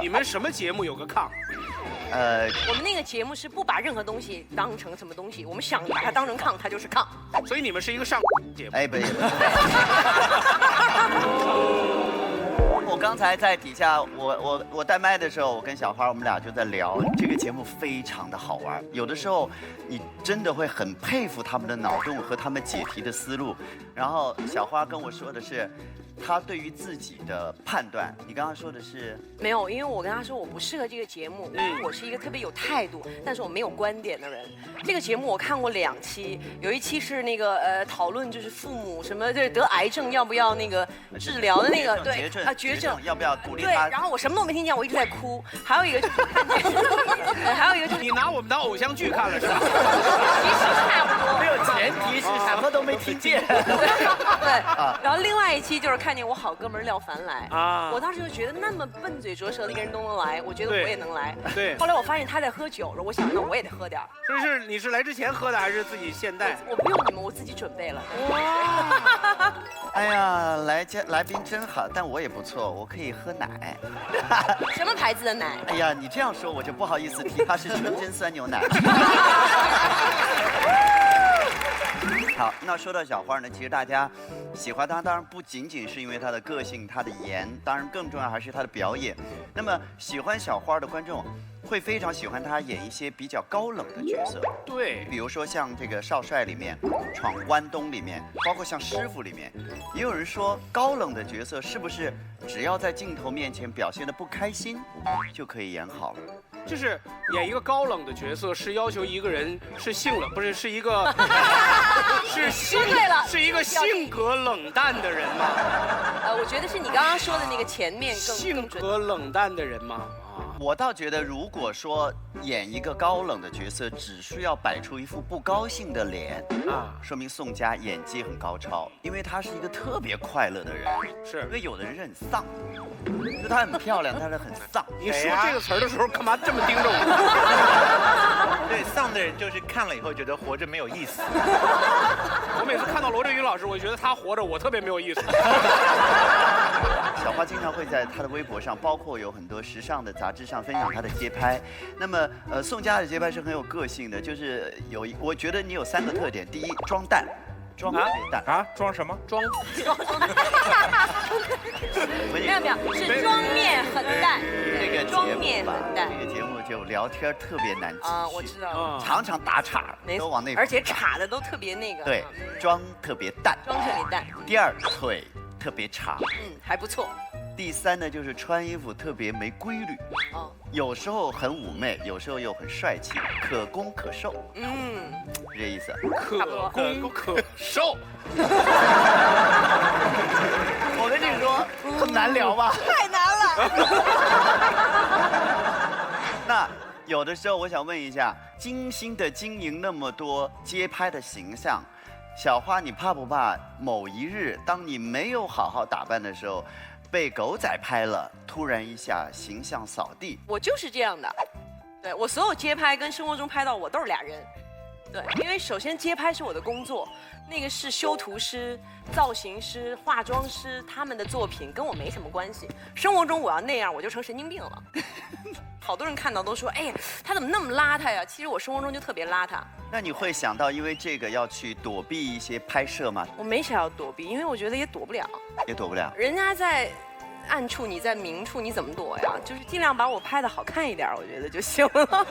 你们什么节目有个炕？我们那个节目是不把任何东西当成什么东西，我们想把它当成炕，它就是炕。所以你们是一个上节目。哎，不是。我刚才在底下，我带麦的时候，我跟小花我们俩就在聊这个节目，非常的好玩。有的时候你真的会很佩服他们的脑洞和他们解题的思路。然后小花跟我说的是，她对于自己的判断，你刚刚说的是没有，因为我跟她说我不适合这个节目，我是一个特别有态度，但是我没有观点的人。这个节目我看过2期，有一期是那个讨论就是父母什么得癌症要不要那个治疗的那个对绝症要不要鼓励他？对，然后我什么都没听见，我一直在哭。还有一个就是看见，还有一个就是你拿我们当偶像剧看了是吧？其实差不多。没有，前提是什么都没听见。对，然后另外一期就是看见我好哥们廖凡来啊，我当时就觉得那么笨嘴拙舌的一个人都能来，我觉得我也能来。对。后来我发现他在喝酒，我想那我也得喝点。你是来之前喝的还是自己现带？我不用你们，我自己准备了。哇！哎呀，来宾真好，但我也不错，我可以喝奶。什么牌子的奶？哎呀，你这样说我就不好意思提，它是纯真酸牛奶。好，那说到小花呢，其实大家喜欢她，当然不仅仅是因为她的个性、她的颜，当然更重要还是她的表演。那么喜欢小花的观众会非常喜欢她演一些比较高冷的角色，对，比如说像这个少帅里面、闯关东里面，包括像师傅里面，也有人说高冷的角色是不是只要在镜头面前表现得不开心就可以演好了？就是演一个高冷的角色，是要求一个人是性冷，不是是一个是一个性格冷淡的人吗？我觉得是你刚刚说的那个前面更性格冷淡的人吗？我倒觉得，如果说演一个高冷的角色，只需要摆出一副不高兴的脸啊，说明宋佳演技很高超，因为她是一个特别快乐的人。是，因为有的人是很丧，就她很漂亮，但是很丧。你说这个词儿的时候，干嘛这么盯着我？对，丧的人就是看了以后觉得活着没有意思。我每次看到罗振宇老师，我觉得他活着，我特别没有意思。小花经常会在她的微博上，包括有很多时尚的杂志上分享她的街拍。那么，宋佳的街拍是很有个性的，就是我觉得你有3个特点：第一，装淡，装特别淡啊，装什么？装。没有，是妆面很淡。这个妆面很淡。这个节目就聊天特别难继续啊，我知道，常常打岔，都往那，而且岔的都特别那个。对，妆特别淡。妆特别淡。第二，腿特别长。还不错。第3呢，就是穿衣服特别没规律，有时候很妩媚，有时候又很帅气，可攻可受。是这意思。可攻可受。我跟你说，很难聊吧？太难了。那有的时候，我想问一下，精心的经营那么多街拍的形象，小花，你怕不怕某一日，当你没有好好打扮的时候，被狗仔拍了，突然一下形象扫地？我就是这样的，对，我所有街拍跟生活中拍到我都是俩人，对，因为首先街拍是我的工作，那个是修图师、造型师、化妆师他们的作品，跟我没什么关系。生活中我要那样，我就成神经病了。好多人看到都说，哎呀，他怎么那么邋遢呀？其实我生活中就特别邋遢。那你会想到因为这个要去躲避一些拍摄吗？我没想要躲避，因为我觉得也躲不了。也躲不了。人家在暗处，你在明处，你怎么躲呀？就是尽量把我拍的好看一点，我觉得就行了。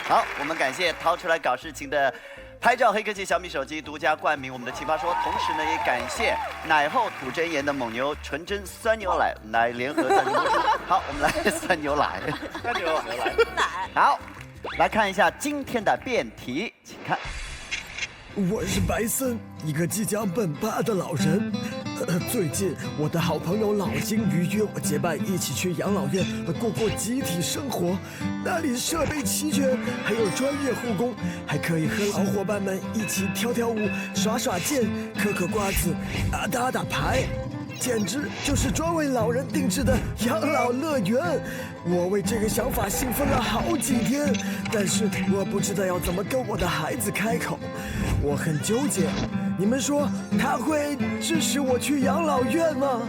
好，我们感谢掏出来搞事情的拍照黑科技小米手机独家冠名我们的奇葩说，同时呢也感谢奶后吐真言的蒙牛纯真酸牛奶来联合赞助播出。好，我们来酸牛奶，酸牛奶。好，来看一下今天的辩题，请看。我是白森，一个即将奔8的老人。最近我的好朋友老金鱼约我结伴一起去养老院过集体生活，那里设备齐全，还有专业护工，还可以和老伙伴们一起跳跳舞、耍耍剑、嗑瓜子、打牌。简直就是专为老人定制的养老乐园。我为这个想法兴奋了好几天，但是我不知道要怎么跟我的孩子开口，我很纠结。你们说他会支持我去养老院吗？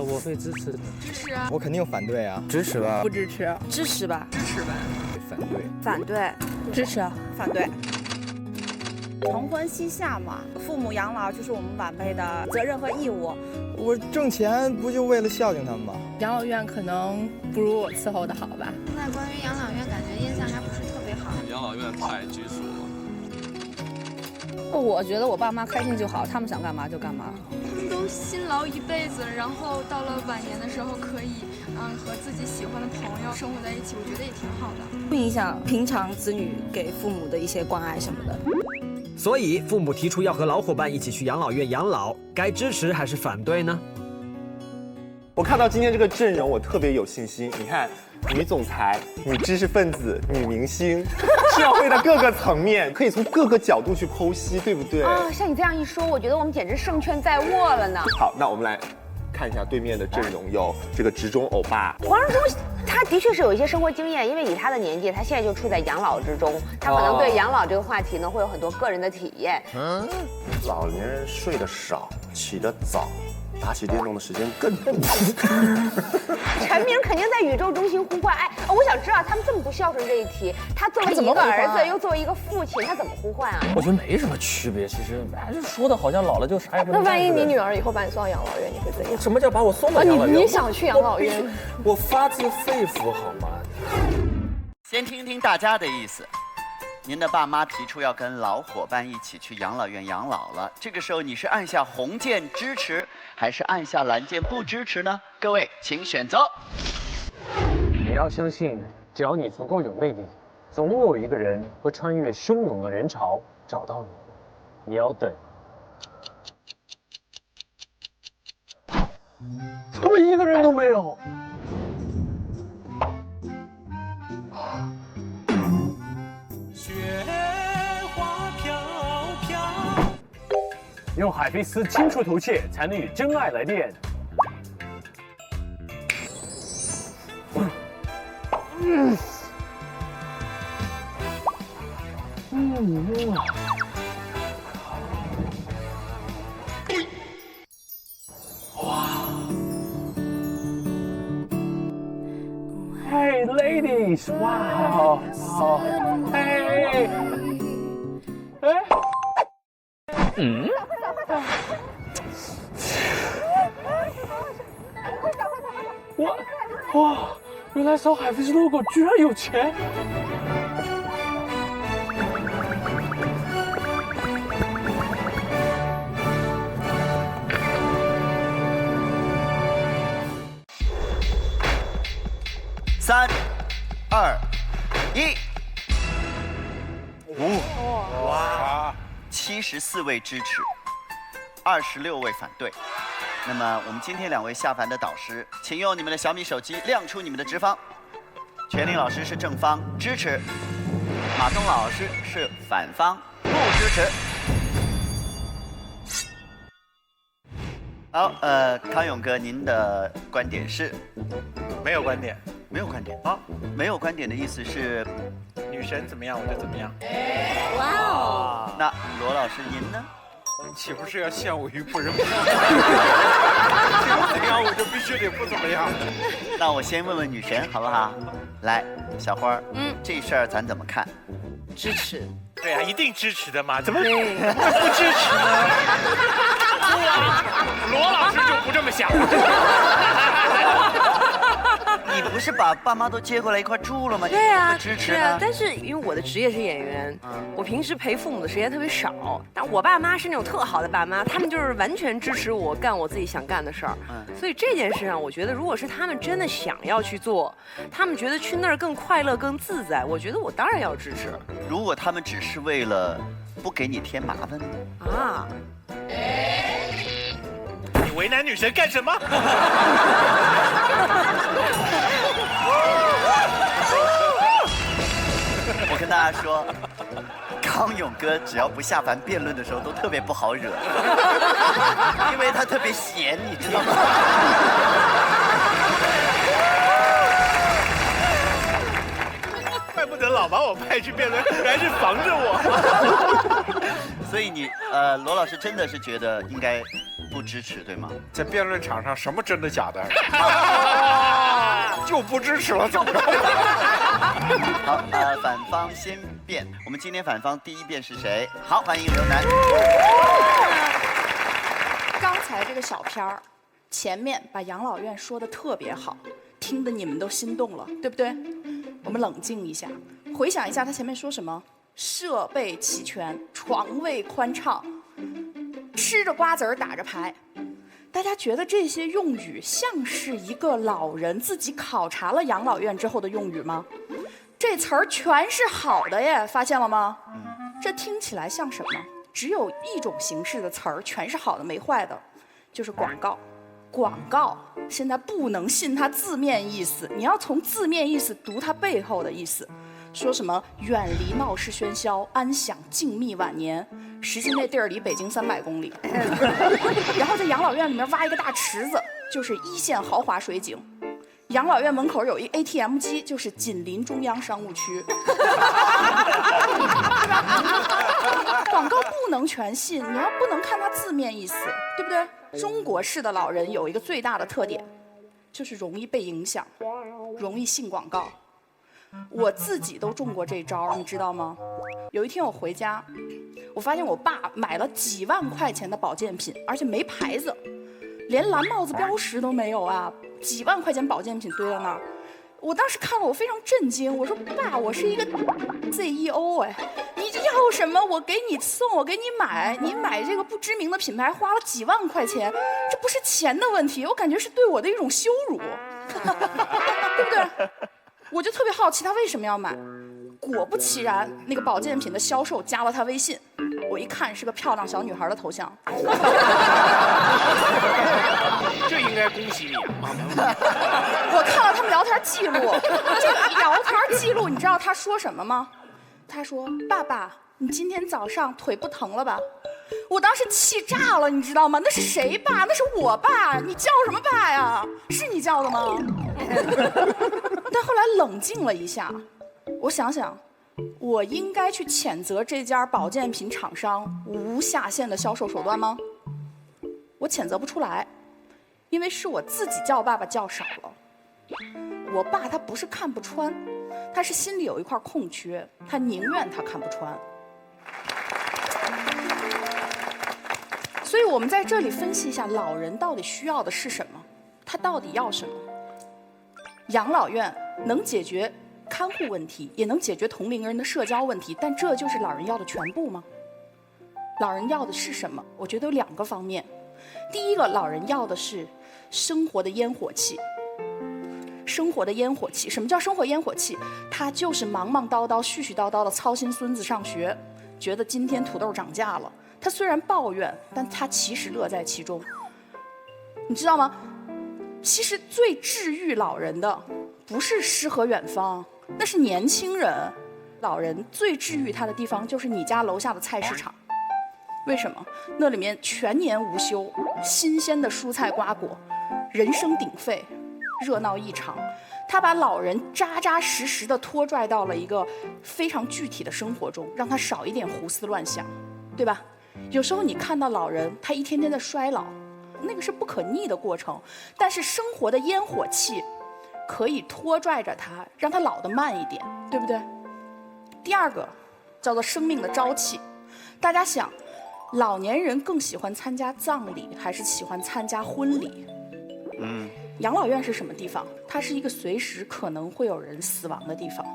我会支持的。支持啊。我肯定反对啊。支持吧。不支持。支持吧。支持吧。反对。反对。支持啊。反对。承婚膝下嘛，父母养老就是我们晚辈的责任和义务。我挣钱不就为了孝敬他们吗？养老院可能不如我伺候的好吧。现在关于养老院，感觉印象还不是特别好。养老院太拘束了。我觉得我爸妈开心就好，他们想干嘛就干嘛。他们都辛劳一辈子，然后到了晚年的时候可以，和自己喜欢的朋友生活在一起，我觉得也挺好的。不影响平常子女给父母的一些关爱什么的。所以，父母提出要和老伙伴一起去养老院养老，该支持还是反对呢？我看到今天这个阵容，我特别有信心。你看，女总裁、女知识分子、女明星，社会的各个层面，可以从各个角度去剖析，对不对？啊，像你这样一说，我觉得我们简直胜券在握了呢。好，那我们来看一下对面的阵容，有这个职中欧巴黄志忠，他的确是有一些生活经验，因为以他的年纪，他现在就处在养老之中，他可能对养老这个话题呢会有很多个人的体验。老年人睡得少，起得早，打起电动的时间更多。陈明肯定在宇宙中心呼唤爱。我想知道他们这么不孝顺这一题，他作为一个儿子，又作为一个父亲，他怎么呼唤啊？我觉得没什么区别，其实还是说的好像老了就啥也不能干。那万一你女儿以后把你送到养老院，你会怎样？什么叫把我送到养老院？你想去养老院？我发自肺腑好吗？先听听大家的意思。您的爸妈提出要跟老伙伴一起去养老院养老了，这个时候你是按下红键支持，还是按下蓝键不支持呢？各位，请选择。你要相信，只要你足够有魅力，总有一个人会穿越汹涌的人潮找到你。你要等。怎么一个人都没有？雪花飘飘。用海飞丝清除头屑，才能与真爱来电。Hey ladies， 哇，好，嘿，哇，原来扫海飞丝 logo 居然有钱。3、2、1，哇，74位支持，26位反对。那么我们今天2位下凡的导师，请用你们的小米手机亮出你们的直方。全林老师是正方，支持；马东老师是反方，不支持。好，康永哥，您的观点是？没有观点。没有观点啊？没有观点的意思是，女神怎么样我就怎么样。哇哦！那罗老师您呢？岂不是要陷我于不仁不义？怎样我就必须得不怎么样。那我先问问女神好不好？来，小花儿，这事儿咱怎么看？支持。对啊，一定支持的嘛，怎么不支持呢？罗老师就不这么想。你不是把爸妈都接过来一块住了吗？对啊，支持对啊。但是因为我的职业是演员，我平时陪父母的时间特别少。但我爸妈是那种特好的爸妈，他们就是完全支持我干我自己想干的事儿。所以这件事上，我觉得如果是他们真的想要去做，他们觉得去那儿更快乐、更自在，我觉得我当然要支持。如果他们只是为了不给你添麻烦啊？你为难女神干什么？我跟大家说，康永哥只要不下凡辩论的时候，都特别不好惹，因为他特别闲，你知道吗？怪不得老把我派去辩论，原来是防着我。所以你罗老师真的是觉得应该不不支持，对吗？在辩论场上，什么真的假的，就不支持了，怎么着？好，反方先辩。我们今天反方第一辩是谁？好，欢迎刘楠。刚才这个小片儿，前面把养老院说的特别好，听得你们都心动了，对不对？我们冷静一下，回想一下他前面说什么：设备齐全，床位宽敞，吃着瓜子儿打着牌。大家觉得这些用语像是一个老人自己考察了养老院之后的用语吗？这词儿全是好的耶，发现了吗？这听起来像什么？只有一种形式的词儿，全是好的没坏的，就是广告。广告现在不能信它字面意思，你要从字面意思读它背后的意思。说什么远离闹市喧嚣，安享静谧晚年，实际那地儿离北京300公里。然后在养老院里面挖一个大池子，就是一线豪华水景。养老院门口有一 ATM 机，就是紧邻中央商务区。广告不能全信，你要不能看它字面意思，对不对？中国式的老人有一个最大的特点，就是容易被影响，容易信广告。我自己都中过这招，你知道吗？有一天我回家，我发现我爸买了几万块钱的保健品，而且没牌子，连蓝帽子标识都没有啊！几万块钱保健品堆在那儿，我当时看了我非常震惊，我说爸，我是一个 CEO 哎，你要什么我给你送，我给你买，你买这个不知名的品牌花了几万块钱，这不是钱的问题，我感觉是对我的一种羞辱，对不对？我就特别好奇他为什么要买，果不其然，那个保健品的销售加了他微信，我一看是个漂亮小女孩的头像。这应该恭喜你啊！我看了他们聊天记录，这个聊天记录你知道他说什么吗？他说：“爸爸，你今天早上腿不疼了吧？”我当时气炸了，你知道吗？那是谁爸？那是我爸！你叫什么爸呀？是你叫的吗？但后来冷静了一下，我想想，我应该去谴责这家保健品厂商无下限的销售手段吗？我谴责不出来，因为是我自己叫爸爸叫少了。我爸他不是看不穿，他是心里有一块空缺，他宁愿他看不穿。所以我们在这里分析一下，老人到底需要的是什么，他到底要什么。养老院能解决看护问题，也能解决同龄人的社交问题，但这就是老人要的全部吗？老人要的是什么？我觉得有2个方面。第一个，老人要的是生活的烟火气。生活的烟火气，什么叫生活烟火气？他就是忙忙叨叨、絮絮叨叨的操心孙子上学，觉得今天土豆涨价了。他虽然抱怨，但他其实乐在其中。你知道吗？其实最治愈老人的不是诗和远方，那是年轻人。老人最治愈他的地方就是你家楼下的菜市场。为什么？那里面全年无休，新鲜的蔬菜瓜果，人声鼎沸，热闹异常。他把老人扎扎实实地拖拽到了一个非常具体的生活中，让他少一点胡思乱想，对吧？有时候你看到老人他一天天的衰老，那个是不可逆的过程，但是生活的烟火气可以拖拽着他，让他老得慢一点，对不对？第2个叫做生命的朝气。大家想，老年人更喜欢参加葬礼还是喜欢参加婚礼？养老院是什么地方？它是一个随时可能会有人死亡的地方，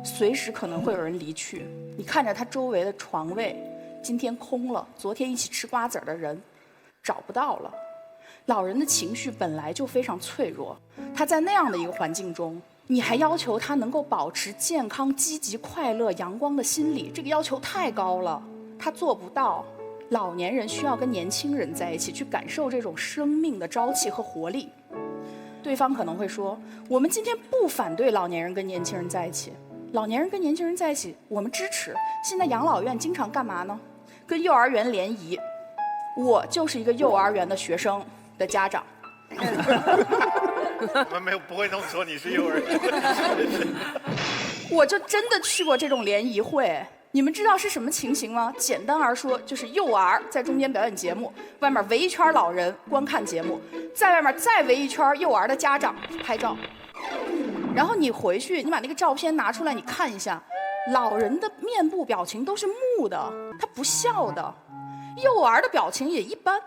随时可能会有人离去。你看着他周围的床位今天空了，昨天一起吃瓜子儿的人找不到了。老人的情绪本来就非常脆弱，他在那样的一个环境中，你还要求他能够保持健康、积极、快乐、阳光的心理，这个要求太高了，他做不到。老年人需要跟年轻人在一起，去感受这种生命的朝气和活力。对方可能会说，我们今天不反对老年人跟年轻人在一起，老年人跟年轻人在一起我们支持。现在养老院经常干嘛呢？跟幼儿园联谊。我就是一个幼儿园的学生的家长。我们不会这么说你是幼儿园。我就真的去过这种联谊会，你们知道是什么情形吗？简单而说，就是幼儿在中间表演节目，外面围一圈老人观看节目，在外面再围一圈幼儿的家长拍照。然后你回去，你把那个照片拿出来，你看一下，老人的面部表情都是木的，他不笑的；幼儿的表情也一般。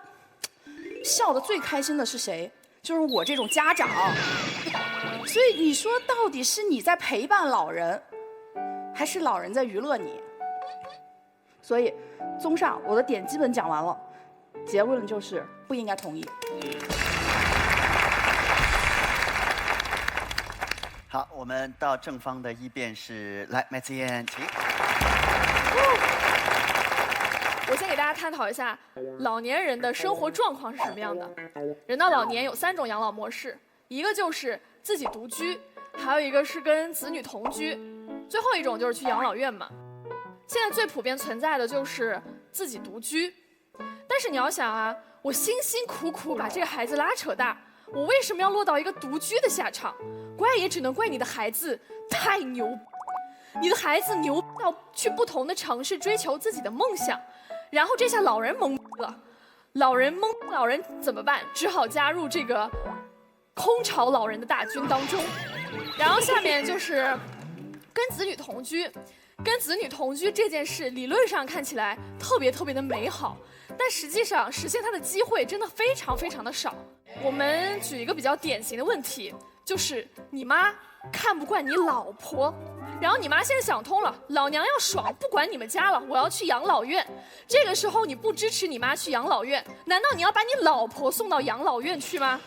笑得最开心的是谁？就是我这种家长。所以你说，到底是你在陪伴老人，还是老人在娱乐你？所以，综上，我的点基本讲完了，结论就是不应该同意。好，我们到正方的一辩是，来，麦子燕，请。我先给大家探讨一下老年人的生活状况是什么样的。人到老年有3种养老模式，一个就是自己独居，还有一个是跟子女同居，最后一种就是去养老院嘛。现在最普遍存在的就是自己独居，但是你要想啊，我辛辛苦苦把这个孩子拉扯大，我为什么要落到一个独居的下场？怪也只能怪你的孩子太牛，你的孩子牛到去不同的城市追求自己的梦想，然后这下老人懵了，老人怎么办？只好加入这个空巢老人的大军当中。然后下面就是跟子女同居。跟子女同居这件事，理论上看起来特别的美好，但实际上实现它的机会真的非常的少。我们举一个比较典型的问题，就是你妈看不惯你老婆，然后你妈现在想通了，老娘要爽，不管你们家了，我要去养老院。这个时候你不支持你妈去养老院，难道你要把你老婆送到养老院去吗？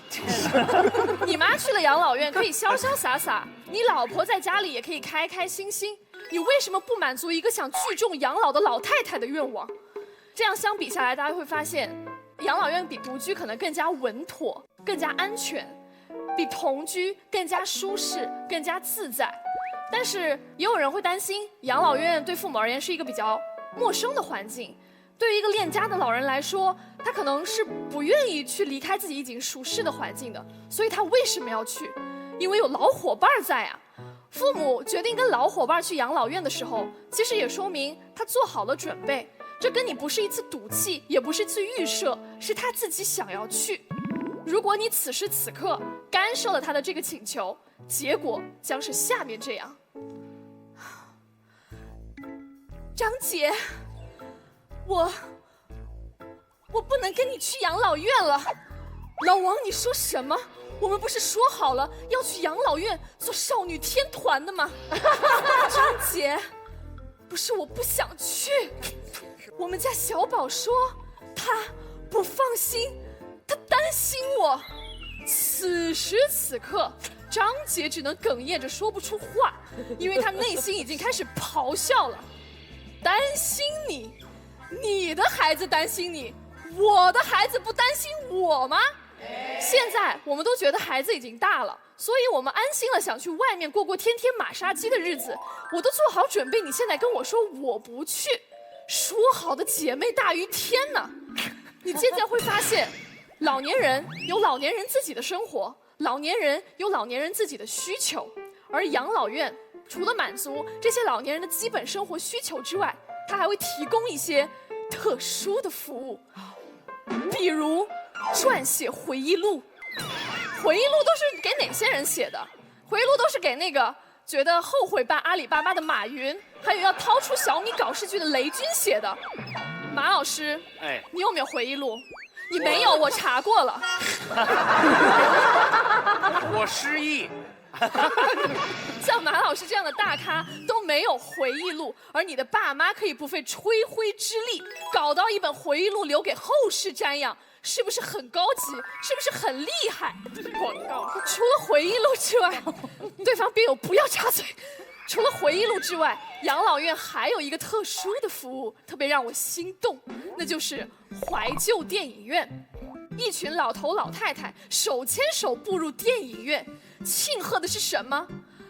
你妈去了养老院可以潇潇洒洒，你老婆在家里也可以开开心心。你为什么不满足一个想聚众养老的老太太的愿望？这样相比下来，大家会发现，养老院比独居可能更加稳妥、更加安全，比同居更加舒适、更加自在。但是也有人会担心，养老院对父母而言是一个比较陌生的环境。对于一个恋家的老人来说，他可能是不愿意去离开自己已经舒适的环境的，所以他为什么要去？因为有老伙伴在啊。父母决定跟老伙伴去养老院的时候，其实也说明他做好了准备。这跟你不是一次赌气，也不是一次预设，是他自己想要去。如果你此时此刻干涉了他的这个请求，结果将是下面这样。张姐，我不能跟你去养老院了。老王，你说什么？我们不是说好了要去养老院做少女天团的吗？张姐，不是我不想去，我们家小宝说他不放心，他担心我。此时此刻，张姐只能哽咽着说不出话，因为她内心已经开始咆哮了。担心你，你的孩子担心你，我的孩子不担心我吗？现在我们都觉得孩子已经大了，所以我们安心了，想去外面过天天马杀鸡的日子。我都做好准备，你现在跟我说我不去，说好的姐妹大于天呢？你渐渐会发现，老年人有老年人自己的生活，老年人有老年人自己的需求，而养老院除了满足这些老年人的基本生活需求之外，它还会提供一些特殊的服务，比如撰写回忆录。回忆录都是给哪些人写的？回忆录都是给那个觉得后悔办阿里巴巴的马云，还有要掏出小米搞视剧的雷军写的。马老师，你有没有回忆录？你没有，我查过了。我失忆。像马老师这样的大咖都没有回忆录，而你的爸妈可以不费吹灰之力搞到一本回忆录留给后世瞻仰，是不是很高级？是不是很厉害？这是广告。除了回忆录之外，对方辩友不要插嘴。除了回忆录之外，养老院还有一个特殊的服务，特别让我心动，那就是怀旧电影院。一群老头老太太手牵手步入电影院，庆贺的是什么？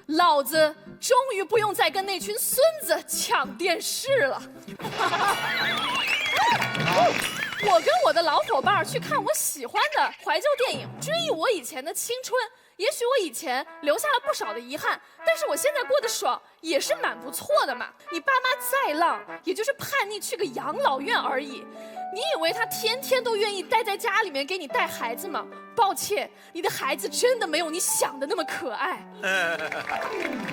老子终于不用再跟那群孙子抢电视了。我跟我的老伙伴去看我喜欢的怀旧电影，追忆我以前的青春，也许我以前留下了不少的遗憾，但是我现在过得爽，也是蛮不错的嘛。你爸妈再浪，也就是叛逆去个养老院而已。你以为他天天都愿意待在家里面给你带孩子吗？抱歉，你的孩子真的没有你想的那么可爱。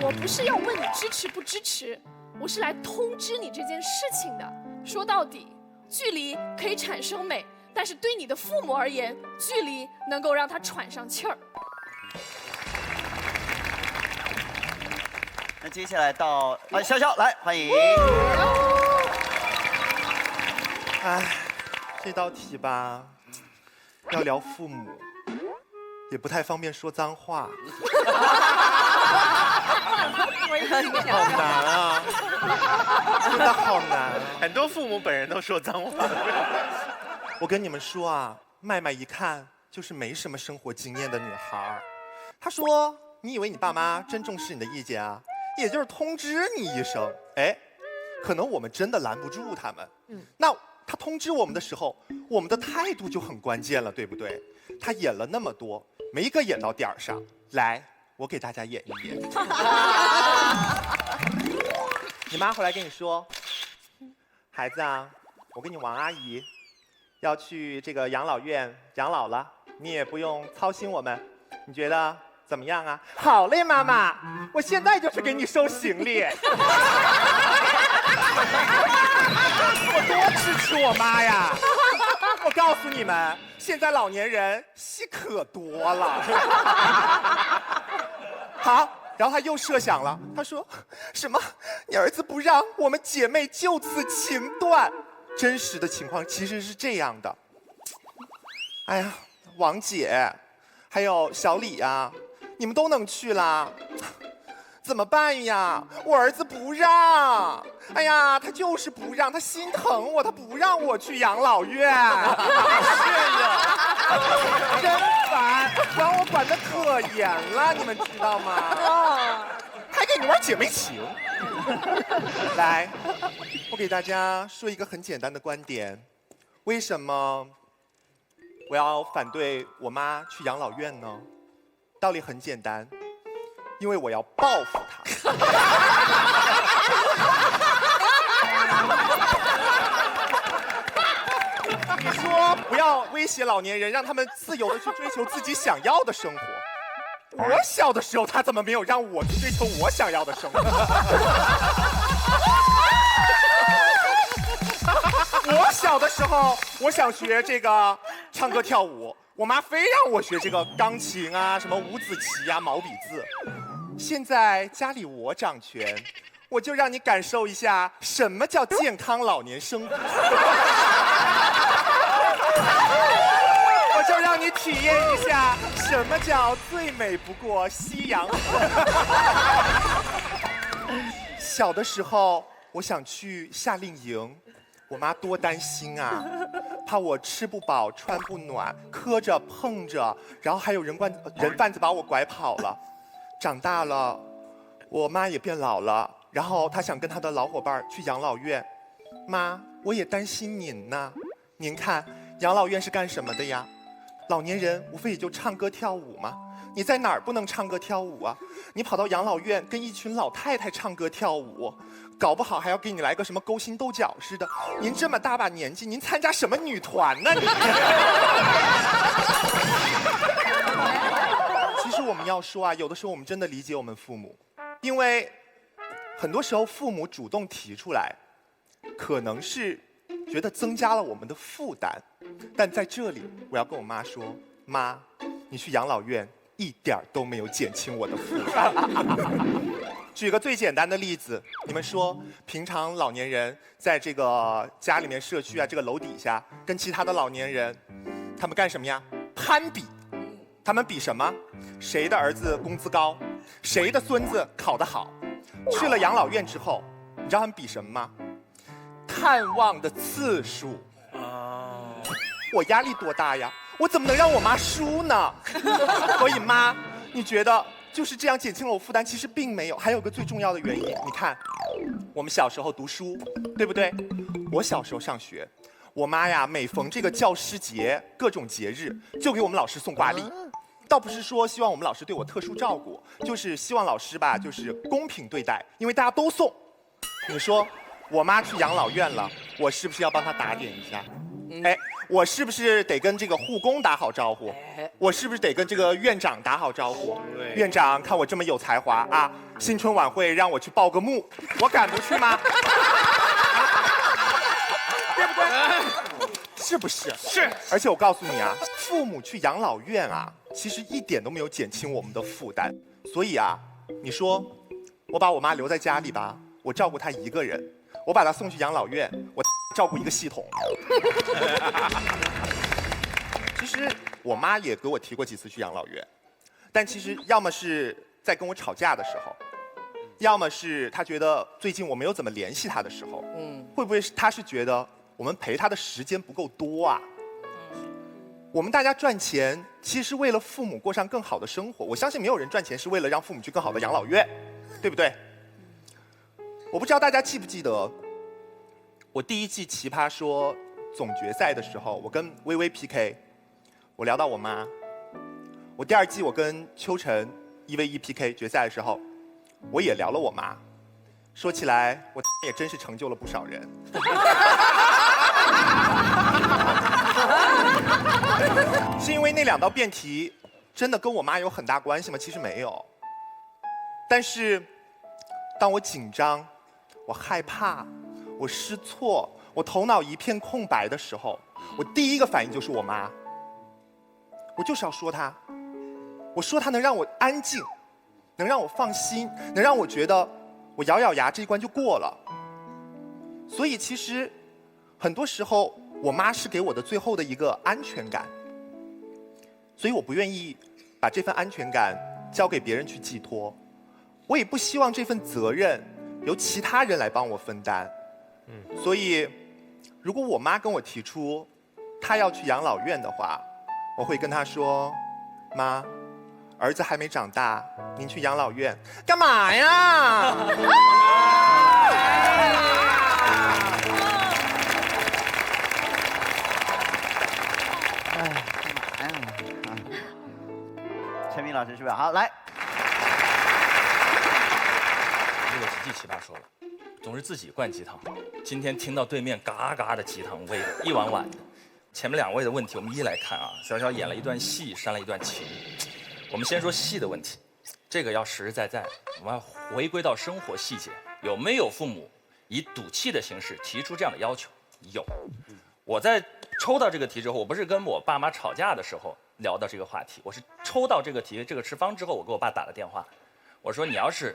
我不是要问你支持不支持，我是来通知你这件事情的。说到底，距离可以产生美，但是对你的父母而言，距离能够让他喘上气儿。那接下来到潇潇来，欢迎。哎，这道题吧，要聊父母，也不太方便说脏话。好难啊，真的好难啊！很多父母本人都说脏话。我跟你们说啊，麦麦一看就是没什么生活经验的女孩。她说：“你以为你爸妈真重视你的意见啊？也就是通知你一声，哎，可能我们真的拦不住他们。那他通知我们的时候，我们的态度就很关键了，对不对？他演了那么多，没一个演到点儿上。来，我给大家演一演。你妈回来跟你说，孩子啊，我跟你王阿姨要去这个养老院养老了，你也不用操心我们，你觉得怎么样啊？好嘞，妈妈，我现在就去给你收行李。我多支持我妈呀！我告诉你们，现在老年人戏可多了。好，然后他又设想了，他说什么？你儿子不让我们姐妹就此情断。真实的情况其实是这样的。哎呀，王姐，还有小李呀，你们都能去啦。怎么办呀？我儿子不让，哎呀，他就是不让，他心疼我，他不让我去养老院。是呀，真烦，管我管得可严了，你们知道吗？还给你玩姐妹情。来，我给大家说一个很简单的观点，为什么我要反对我妈去养老院呢？道理很简单。因为我要报复他。你说不要威胁老年人，让他们自由的去追求自己想要的生活。我小的时候，他怎么没有让我去追求我想要的生活？我小的时候，我想学这个唱歌跳舞，我妈非让我学这个钢琴啊，什么五子棋啊、毛笔字。现在家里我掌权，我就让你感受一下什么叫健康老年生活。我就让你体验一下什么叫最美不过夕阳红。小的时候，我想去夏令营，我妈多担心啊，怕我吃不饱穿不暖，磕着碰着，然后还有人贩子把我拐跑了。长大了，我妈也变老了，然后她想跟她的老伙伴去养老院。妈，我也担心您呢。您看，养老院是干什么的呀？老年人无非也就唱歌跳舞嘛。你在哪儿不能唱歌跳舞啊？你跑到养老院跟一群老太太唱歌跳舞，搞不好还要给你来个什么勾心斗角似的。您这么大把年纪，您参加什么女团呢？你。其实我们要说啊，有的时候我们真的理解我们父母，因为很多时候父母主动提出来，可能是觉得增加了我们的负担，但在这里我要跟我妈说，妈，你去养老院一点都没有减轻我的负担。举个最简单的例子，你们说平常老年人在这个家里面社区啊，这个楼底下跟其他的老年人，他们干什么呀？攀比。他们比什么？谁的儿子工资高，谁的孙子考得好。去了养老院之后，你知道他们比什么吗？探望的次数。我压力多大呀？我怎么能让我妈输呢？所以妈，你觉得就是这样减轻了我负担？其实并没有，还有个最重要的原因。你看，我们小时候读书，对不对？我小时候上学。我妈呀，每逢这个教师节、各种节日，就给我们老师送挂历。倒不是说希望我们老师对我特殊照顾，就是希望老师吧，就是公平对待，因为大家都送。你说我妈去养老院了，我是不是要帮她打点一下？哎，我是不是得跟这个护工打好招呼？我是不是得跟这个院长打好招呼？院长看我这么有才华啊，新春晚会让我去报个幕，我敢不去吗？对不对？是不是？是。而且我告诉你啊，父母去养老院啊，其实一点都没有减轻我们的负担。所以啊，你说我把我妈留在家里吧，我照顾她一个人；我把她送去养老院，我照顾一个系统。其实我妈也给我提过几次去养老院，但其实要么是在跟我吵架的时候，要么是她觉得最近我没有怎么联系她的时候，会不会她是觉得我们陪她的时间不够多啊？我们大家赚钱其实是为了父母过上更好的生活，我相信没有人赚钱是为了让父母去更好的养老院，对不对？我不知道大家记不记得，我第一季《奇葩说》总决赛的时候，我跟微微 PK， 我聊到我妈；我第二季我跟秋晨1v1 PK 决赛的时候，我也聊了我妈。说起来，我也真是成就了不少人。是因为那2道辩题真的跟我妈有很大关系吗？其实没有。但是，当我紧张、我害怕、我失措、我头脑一片空白的时候，我第一个反应就是我妈。我就是要说她，我说她能让我安静，能让我放心，能让我觉得我咬咬牙这一关就过了。所以其实很多时候，我妈是给我的最后的一个安全感。所以我不愿意把这份安全感交给别人去寄托，我也不希望这份责任由其他人来帮我分担。所以如果我妈跟我提出她要去养老院的话，我会跟她说：妈，儿子还没长大，您去养老院干嘛呀？陈明老师是不是？好，来。这个是第奇葩说了，总是自己灌鸡汤。今天听到对面嘎嘎的鸡汤味，一碗碗的。前面2位的问题，我们一一来看啊。小小演了一段戏，煽了一段情。我们先说戏的问题，这个要实实在在，我们要回归到生活细节。有没有父母以赌气的形式提出这样的要求？有。我在抽到这个题之后，我不是跟我爸妈吵架的时候聊到这个话题，我是抽到这个题这个持方之后，我给我爸打了电话，我说你要是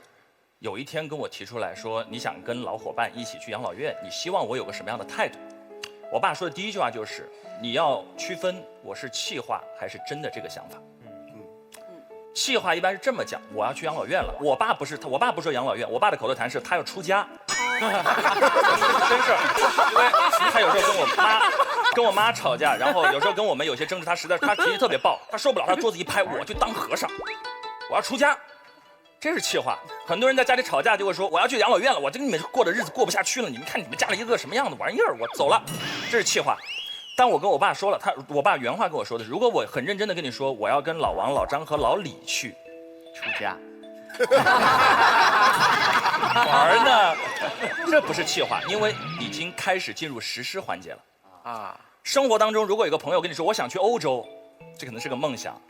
有一天跟我提出来说你想跟老伙伴一起去养老院，你希望我有个什么样的态度？我爸说的第一句话就是你要区分我是气话还是真的这个想法。气话一般是这么讲，我要去养老院了。我爸不说养老院，我爸的口头禅是他要出家。真是，因为他有时候跟我妈吵架，然后有时候跟我们有些争执，他脾气特别暴，他受不了，他桌子一拍，我就当和尚，我要出家。这是气话。很多人在家里吵架就会说我要去养老院了，我这跟你们过的日子过不下去了，你们看你们家里一个什么样的玩意儿，我走了。这是气话。但我跟我爸说了，我爸原话跟我说的是，如果我很认真的跟你说我要跟老王、老张和老李去出家玩呢，这不是气话，因为已经开始进入实施环节了啊。生活当中，如果有个朋友跟你说我想去欧洲，这可能是个梦想，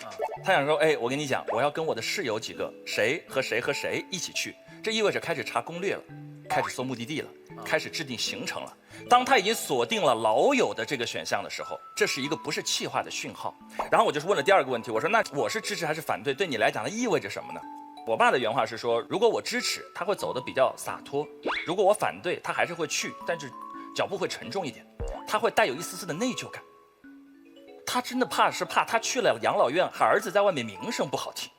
他想说，哎，我跟你讲，我要跟我的室友几个谁和谁和谁一起去，这意味着开始查攻略了，开始搜目的地了，开始制定行程了。当他已经锁定了老友的这个选项的时候，这是一个不是气话的讯号。然后我就是问了第2个问题，我说那我是支持还是反对？对你来讲，它意味着什么呢？我爸的原话是说，如果我支持，他会走得比较洒脱；如果我反对，他还是会去，但是脚步会沉重一点，他会带有一丝丝的内疚感。他真的怕他去了养老院，儿子在外面名声不好听，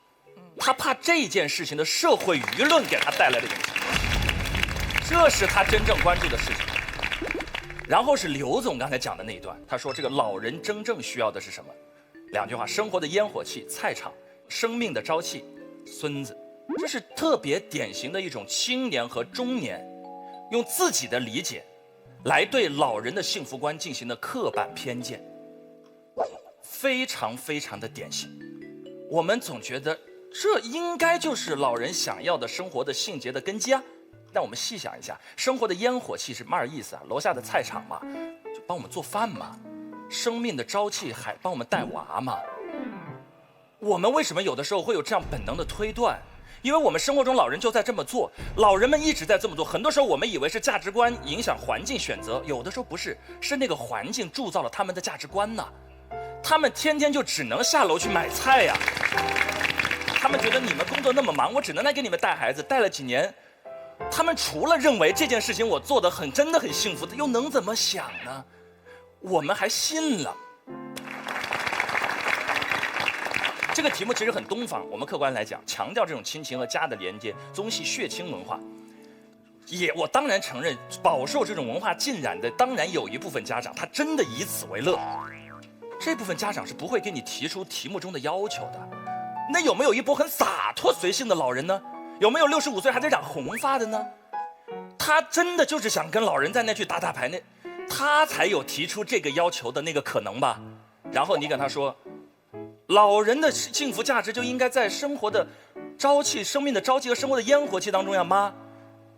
他怕这件事情的社会舆论给他带来的影响，这是他真正关注的事情。然后是刘总刚才讲的那一段，他说这个老人真正需要的是什么？2句话：生活的烟火气，菜场；生命的朝气，孙子。这是特别典型的一种青年和中年用自己的理解来对老人的幸福观进行的刻板偏见，非常非常的典型。我们总觉得这应该就是老人想要的生活的性节的根基啊。但我们细想一下，生活的烟火气是嘛意思啊？楼下的菜场嘛，就帮我们做饭嘛，生命的朝气还帮我们带娃嘛。我们为什么有的时候会有这样本能的推断？因为我们生活中老人就在这么做，老人们一直在这么做。很多时候我们以为是价值观影响环境选择，有的时候不是，是那个环境铸造了他们的价值观呢。他们天天就只能下楼去买菜呀。他们觉得你们工作那么忙，我只能来给你们带孩子，带了几年。他们除了认为这件事情我做得真的很幸福，又能怎么想呢？我们还信了。这个题目其实很东方，我们客观来讲，强调这种亲情和家的连接，宗系血亲文化。我当然承认，饱受这种文化浸染的，当然有一部分家长他真的以此为乐。这部分家长是不会给你提出题目中的要求的。那有没有一波很洒脱随性的老人呢？有没有65岁还在染红发的呢？他真的就是想跟老人在那去打牌，他才有提出这个要求的那个可能吧。然后你跟他说，老人的幸福价值就应该在生活的朝气、生命的朝气和生活的烟火气当中呀，妈。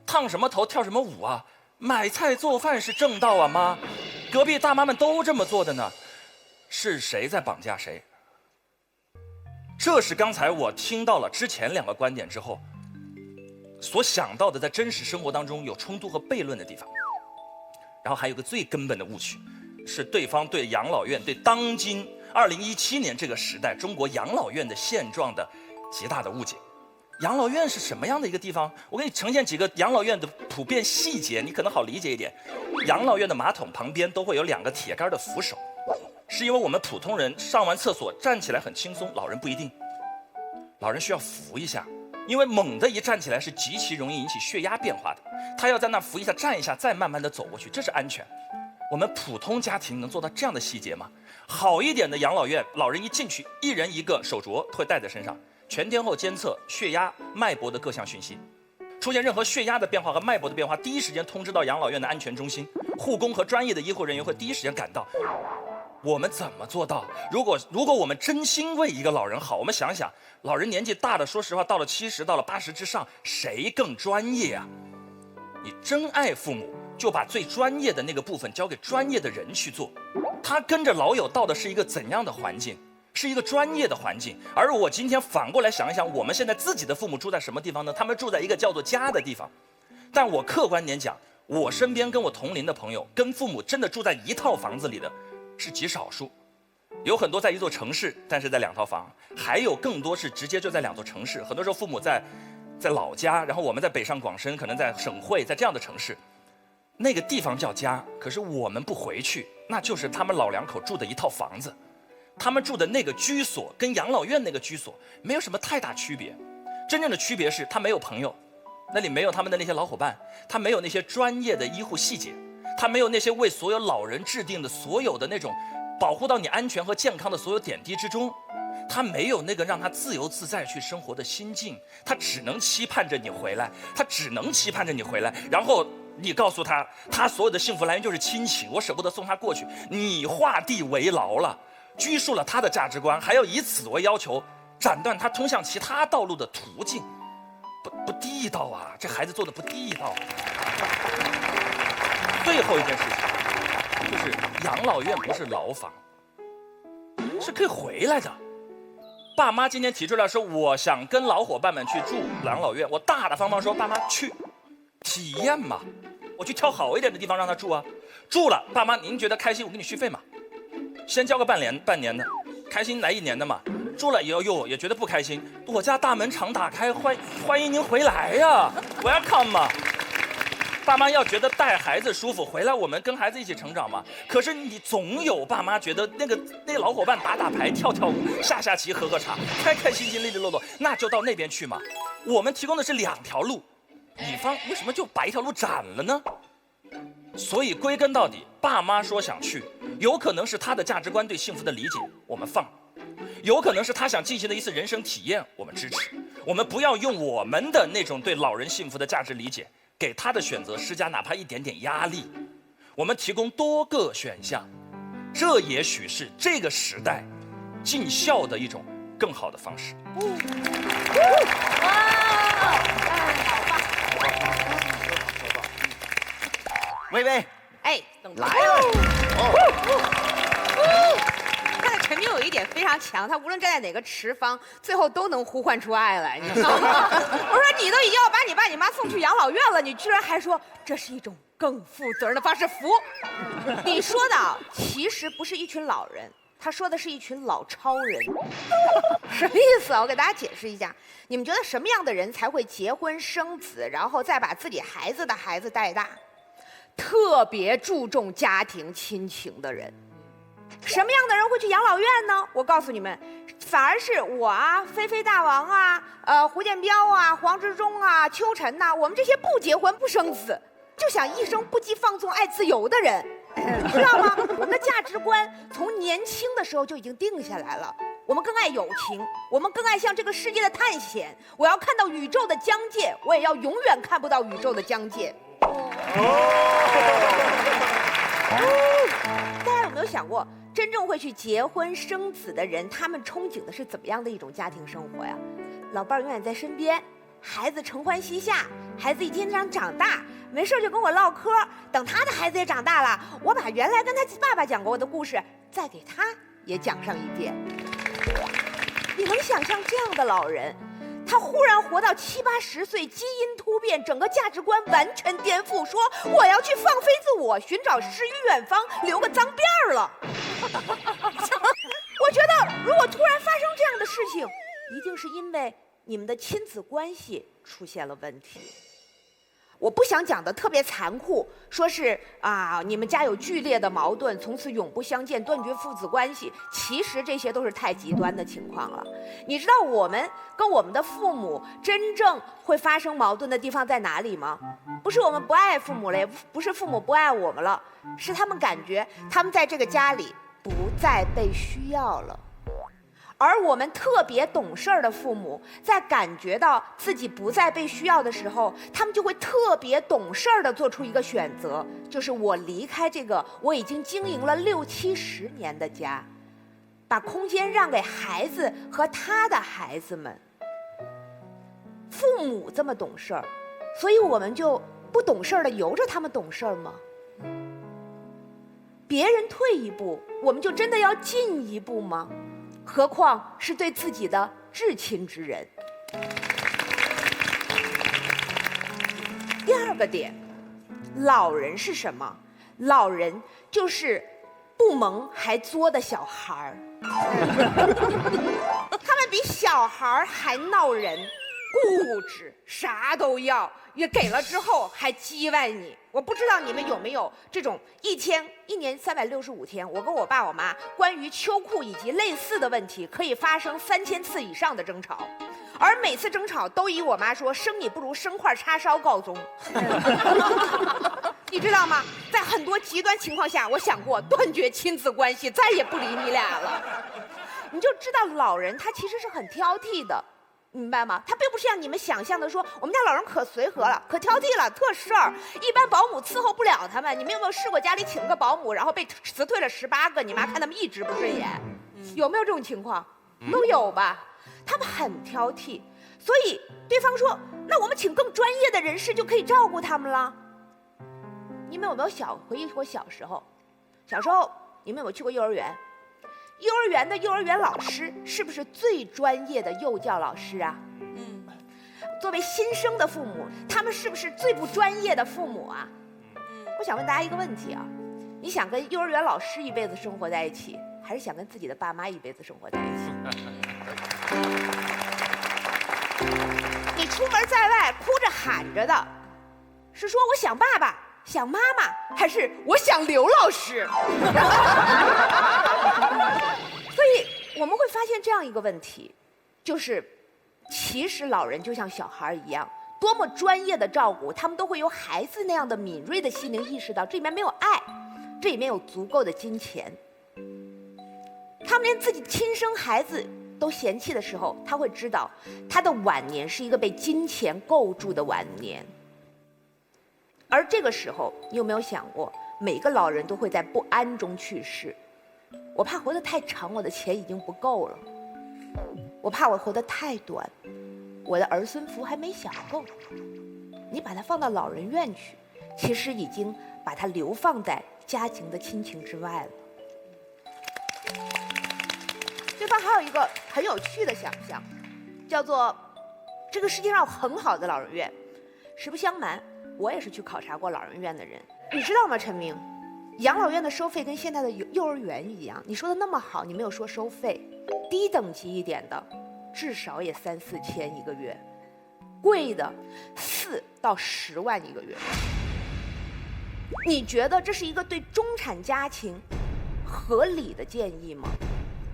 烫什么头跳什么舞啊？买菜做饭是正道啊，妈。隔壁大妈们都这么做的呢，是谁在绑架谁？这是刚才我听到了之前2个观点之后所想到的，在真实生活当中有冲突和悖论的地方。然后还有个最根本的误区，是对方对养老院、对当今2017年这个时代中国养老院的现状的极大的误解。养老院是什么样的一个地方？我给你呈现几个养老院的普遍细节，你可能好理解一点。养老院的马桶旁边都会有2个铁杆的扶手，是因为我们普通人上完厕所站起来很轻松，老人不一定，老人需要扶一下。因为猛地一站起来是极其容易引起血压变化的，他要在那扶一下、站一下，再慢慢的走过去，这是安全。我们普通家庭能做到这样的细节吗？好一点的养老院，老人一进去，1人1个手镯会带在身上，全天候监测血压、脉搏的各项讯息，出现任何血压的变化和脉搏的变化，第一时间通知到养老院的安全中心，护工和专业的医护人员会第一时间赶到。我们怎么做到？如果我们真心为一个老人好，我们想想，老人年纪大的，说实话，到了70，到了80之上，谁更专业啊？你真爱父母，就把最专业的那个部分交给专业的人去做。他跟着老友到的是一个怎样的环境？是一个专业的环境。而我今天反过来想一想，我们现在自己的父母住在什么地方呢？他们住在一个叫做家的地方。但我客观点讲，我身边跟我同龄的朋友，跟父母真的住在一套房子里的是极少数，有很多在一座城市，但是在2套房，还有更多是直接就在2座城市。很多时候父母在老家，然后我们在北上广深，可能在省会，在这样的城市，那个地方叫家，可是我们不回去，那就是他们老2口住的一套房子。他们住的那个居所跟养老院那个居所没有什么太大区别，真正的区别是他没有朋友，那里没有他们的那些老伙伴，他没有那些专业的医护细节，他没有那些为所有老人制定的所有的那种保护到你安全和健康的所有点滴之中，他没有那个让他自由自在去生活的心境，他只能期盼着你回来，然后你告诉他，他所有的幸福来源就是亲情，我舍不得送他过去，你画地为牢了，拘束了他的价值观，还要以此为要求斩断他通向其他道路的途径，不地道啊！这孩子做的不地道。最后一件事情就是养老院不是牢房，是可以回来的。爸妈今天提出来说，我想跟老伙伴们去住养老院，我大大方方说，爸妈去体验嘛，我去挑好一点的地方让他住啊。住了，爸妈您觉得开心，我给你续费嘛，先交个半年的，开心来1年的嘛。住了以后也觉得不开心，我家大门常打开，欢迎您回来呀，welcome 嘛。爸妈要觉得带孩子舒服，回来我们跟孩子一起成长嘛。可是你总有爸妈觉得那老伙伴打牌、跳舞、下棋、喝茶，开心、利落落，那就到那边去嘛。我们提供的是2条路，乙方为什么就把1条路斩了呢？所以归根到底，爸妈说想去，有可能是他的价值观对幸福的理解，我们放；有可能是他想进行的一次人生体验，我们支持。我们不要用我们的那种对老人幸福的价值理解，给他的选择施加哪怕一点点压力。我们提供多个选项，这也许是这个时代尽孝的一种更好的方式。薇薇，哎，来了。看到陈明有一点非常强，他无论站在哪个持方，最后都能呼唤出爱来，你知道吗？我说你都已经要把你爸你妈送去养老院了，你居然还说这是一种更负责任的方式，服？你说的其实不是一群老人，他说的是一群老超人。什么意思啊？我给大家解释一下。你们觉得什么样的人才会结婚生子，然后再把自己孩子的孩子带大？特别注重家庭亲情的人。什么样的人会去养老院呢？我告诉你们，反而是我啊，飞飞大王啊，胡建彪啊，黄执中啊，邱晨呐，我们这些不结婚不生子，就想一生不羁放纵爱自由的人，知道吗？我们的价值观从年轻的时候就已经定下来了。我们更爱友情，我们更爱向这个世界的探险。我要看到宇宙的疆界，我也要永远看不到宇宙的疆界。大家有没有想过，真正会去结婚生子的人，他们憧憬的是怎么样的一种家庭生活呀？老伴儿永远在身边，孩子承欢膝下，孩子一天天长大，没事就跟我唠嗑。等他的孩子也长大了，我把原来跟他爸爸讲过的故事，再给他也讲上一遍。你能想象这样的老人，他忽然活到70、80岁，基因突变，整个价值观完全颠覆，说我要去放飞自我，寻找诗与远方，留个脏辫儿了。我觉得如果突然发生这样的事情，一定是因为你们的亲子关系出现了问题。我不想讲的特别残酷，说是你们家有剧烈的矛盾，从此永不相见，断绝父子关系。其实这些都是太极端的情况了。你知道我们跟我们的父母真正会发生矛盾的地方在哪里吗？不是我们不爱父母了，也不是父母不爱我们了，是他们感觉他们在这个家里不再被需要了。而我们特别懂事儿的父母，在感觉到自己不再被需要的时候，他们就会特别懂事儿的做出一个选择，就是我离开这个我已经经营了60、70年的家，把空间让给孩子和他的孩子们。父母这么懂事儿，所以我们就不懂事儿的由着他们懂事儿吗？别人退一步，我们就真的要进一步吗？何况是对自己的至亲之人。第二个点，老人是什么？老人就是不萌还作的小孩儿。他们比小孩儿还闹人，固执，啥都要，也给了之后还叽歪你。我不知道你们有没有这种一年365天，我跟我爸我妈关于秋裤以及类似的问题可以发生3000次以上的争吵，而每次争吵都以我妈说生你不如生块叉烧告终。你知道吗？在很多极端情况下，我想过断绝亲子关系，再也不理你俩了。你就知道老人他其实是很挑剔的。明白吗？他并不是像你们想象的说，我们家老人可随和了，可挑剔了，特事儿。一般保姆伺候不了他们。你们有没有试过家里请个保姆，然后被辞退了18个？你妈看他们一直不顺眼，有没有这种情况？都有吧。他们很挑剔，所以对方说，那我们请更专业的人士就可以照顾他们了。你们有没有回忆过小时候？小时候你们有没有去过幼儿园？幼儿园的幼儿园老师是不是最专业的幼教老师啊？作为新生的父母，他们是不是最不专业的父母啊？我想问大家一个问题啊，你想跟幼儿园老师一辈子生活在一起，还是想跟自己的爸妈一辈子生活在一起？你出门在外哭着喊着的，是说我想爸爸想妈妈，还是我想刘老师？所以我们会发现这样一个问题，就是其实老人就像小孩一样，多么专业的照顾，他们都会有孩子那样的敏锐的心灵意识到这里面没有爱，这里面有足够的金钱。他们连自己亲生孩子都嫌弃的时候，他会知道他的晚年是一个被金钱构筑的晚年。而这个时候，你有没有想过，每个老人都会在不安中去世？我怕活得太长，我的钱已经不够了。我怕我活得太短，我的儿孙福还没享够。你把他放到老人院去，其实已经把他流放在家庭的亲情之外了。对方还有一个很有趣的想象，叫做这个世界上有很好的老人院。实不相瞒，我也是去考察过老人院的人。你知道吗，陈明？养老院的收费跟现在的幼儿园一样，你说的那么好，你没有说收费。低等级一点的，至少也3、4千一个月，贵的4到10万一个月。你觉得这是一个对中产家庭合理的建议吗？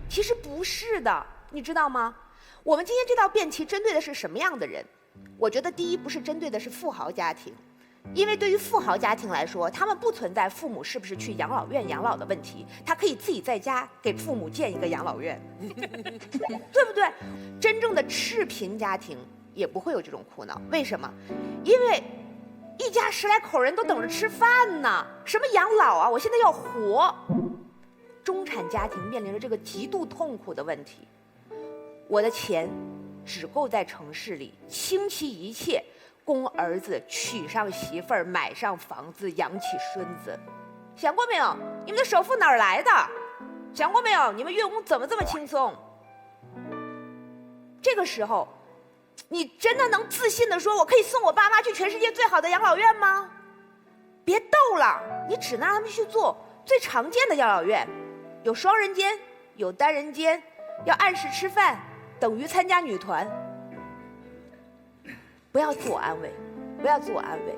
其实不是的，你知道吗？我们今天这道辩题针对的是什么样的人？我觉得第一不是针对的是富豪家庭，因为对于富豪家庭来说，他们不存在父母是不是去养老院养老的问题，他可以自己在家给父母建一个养老院，对不对？真正的赤贫家庭也不会有这种苦恼，为什么？因为一家10来口人都等着吃饭呢，什么养老啊，我现在要活。中产家庭面临着这个极度痛苦的问题，我的钱只够在城市里倾其一切供儿子娶上媳妇儿，买上房子，养起孙子。想过没有？你们的首付哪儿来的？想过没有？你们月供怎么这么轻松？这个时候，你真的能自信地说我可以送我爸妈去全世界最好的养老院吗？别逗了，你只能让他们去做最常见的养老院，有双人间，有单人间，要按时吃饭，等于参加女团。不要自我安慰，不要自我安慰。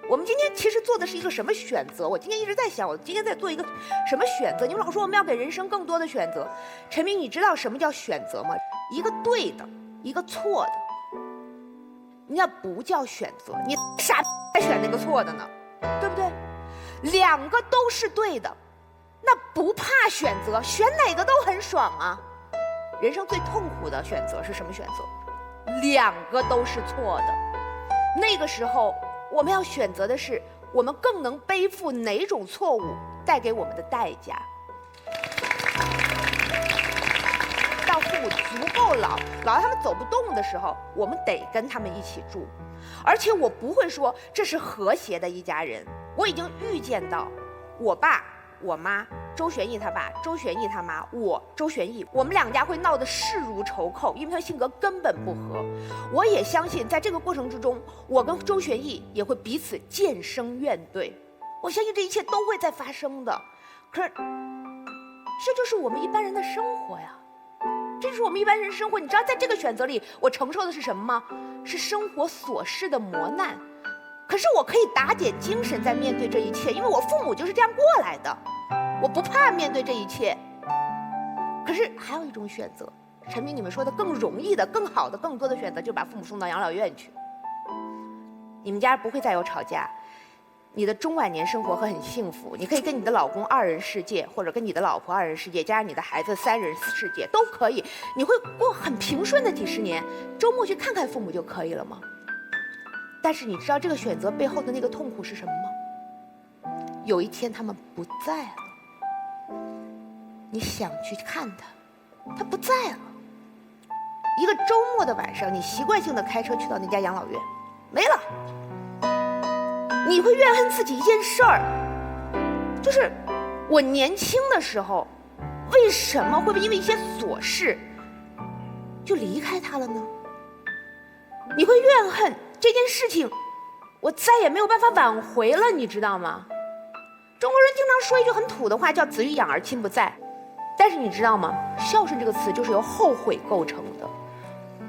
我们今天其实做的是一个什么选择？我今天一直在想，我今天在做一个什么选择？你们老说我们要给人生更多的选择，陈明，你知道什么叫选择吗？一个对的，一个错的。那不叫选择，你傻还选那个错的呢，对不对？2个都是对的，那不怕选择，选哪个都很爽啊。人生最痛苦的选择是什么选择？2个都是错的。那个时候我们要选择的是，我们更能背负哪种错误带给我们的代价。到父母足够老到他们走不动的时候，我们得跟他们一起住。而且我不会说这是和谐的一家人，我已经预见到我爸我妈，周旋义他爸，周旋义他妈，我周旋义，我们2家会闹得势如仇寇，因为他性格根本不合。我也相信在这个过程之中，我跟周旋义也会彼此渐生怨怼。我相信这一切都会在发生的。可是这就是我们一般人的生活呀，这就是我们一般人生活。你知道在这个选择里我承受的是什么吗？是生活琐事的磨难。可是我可以打点精神在面对这一切，因为我父母就是这样过来的，我不怕面对这一切。可是还有一种选择，陈明你们说的更容易的、更好的、更多的选择，就把父母送到养老院去。你们家不会再有吵架，你的中晚年生活会很幸福，你可以跟你的老公2人世界，或者跟你的老婆2人世界，加上你的孩子3人世界都可以，你会过很平顺的几十年。周末去看看父母就可以了吗？但是你知道这个选择背后的那个痛苦是什么吗？有一天他们不在了，你想去看他，他不在了。一个周末的晚上，你习惯性的开车去到那家养老院，没了。你会怨恨自己一件事儿，就是我年轻的时候，为什么会因为一些琐事就离开他了呢？你会怨恨这件事情我再也没有办法挽回了，你知道吗？中国人经常说一句很土的话，叫子欲养而亲不在。但是你知道吗？孝顺这个词就是由后悔构成的，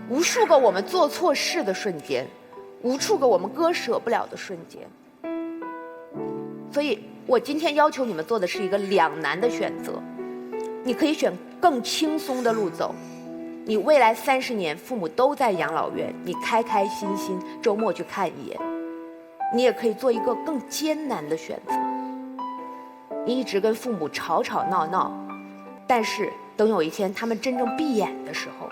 无数个我们做错事的瞬间，无数个我们割舍不了的瞬间。所以我今天要求你们做的是一个两难的选择，你可以选更轻松的路走，你未来30年父母都在养老院，你开开心心周末去看一眼。你也可以做一个更艰难的选择，你一直跟父母吵吵闹闹，但是等有一天他们真正闭眼的时候，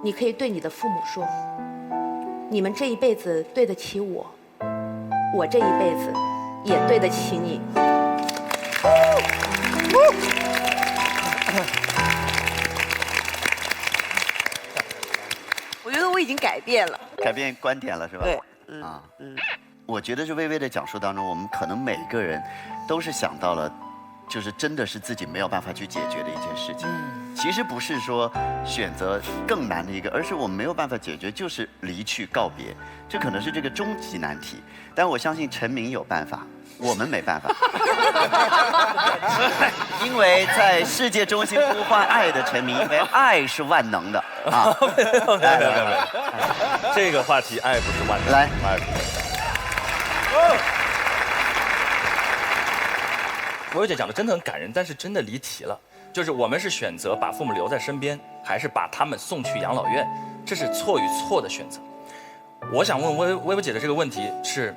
你可以对你的父母说，你们这一辈子对得起我，我这一辈子也对得起你。已经改变了，改变观点了是吧？对，我觉得是薇薇的讲述当中，我们可能每个人都是想到了，就是真的是自己没有办法去解决的一件事情。其实不是说选择更难的一个，而是我们没有办法解决，就是离去告别，这可能是这个终极难题。但我相信陈明有办法，我们没办法。因为在世界中心呼唤爱的陈明，因为爱是万能的啊。没有，这个话题爱不是万能。来，薇薇姐讲的真的很感人，但是真的离题了。就是我们是选择把父母留在身边，还是把他们送去养老院？这是错与错的选择。我想问薇薇姐的这个问题是：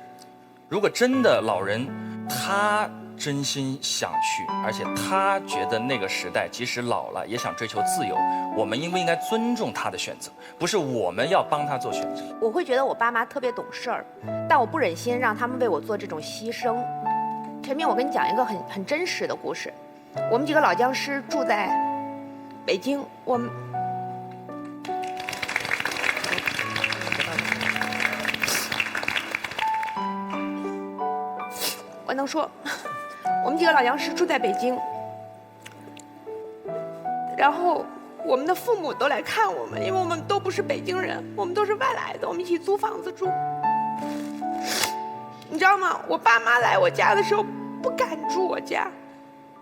如果真的老人他真心想去，而且他觉得那个时代即使老了也想追求自由，我们应不应该尊重他的选择？不是我们要帮他做选择。我会觉得我爸妈特别懂事儿，但我不忍心让他们为我做这种牺牲。陈明，我跟你讲一个很真实的故事。我们几个老僵尸住在北京，我能说，我们几个老僵尸住在北京，然后我们的父母都来看我们，因为我们都不是北京人，我们都是外来的，我们一起租房子住。你知道吗？我爸妈来我家的时候不敢住我家，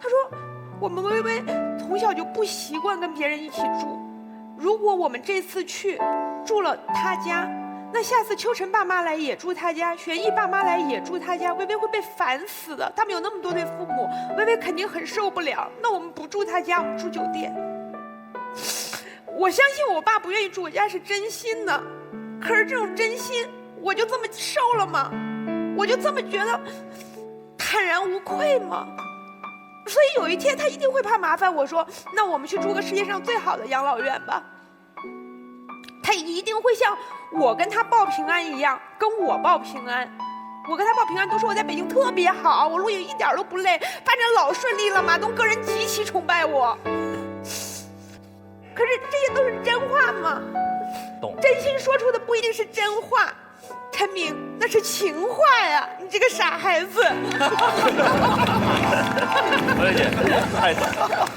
他说我们薇薇从小就不习惯跟别人一起住，如果我们这次去住了他家，那下次秋晨爸妈来也住他家，玄艺爸妈来也住他家，薇薇会被烦死的。他们有那么多对父母，薇薇肯定很受不了。那我们不住他家，我们住酒店。我相信我爸不愿意住我家是真心的，可是这种真心，我就这么受了吗？我就这么觉得坦然无愧吗？所以有一天他一定会怕麻烦我说，那我们去住个世界上最好的养老院吧。他一定会像我跟他报平安一样跟我报平安。我跟他报平安都说我在北京特别好，我录影一点都不累，发展老顺利了，马东个人极其崇拜我。可是这些都是真话吗？懂。真心说出的不一定是真话。陈明，那是情话呀！你这个傻孩子。薇薇姐太懂了，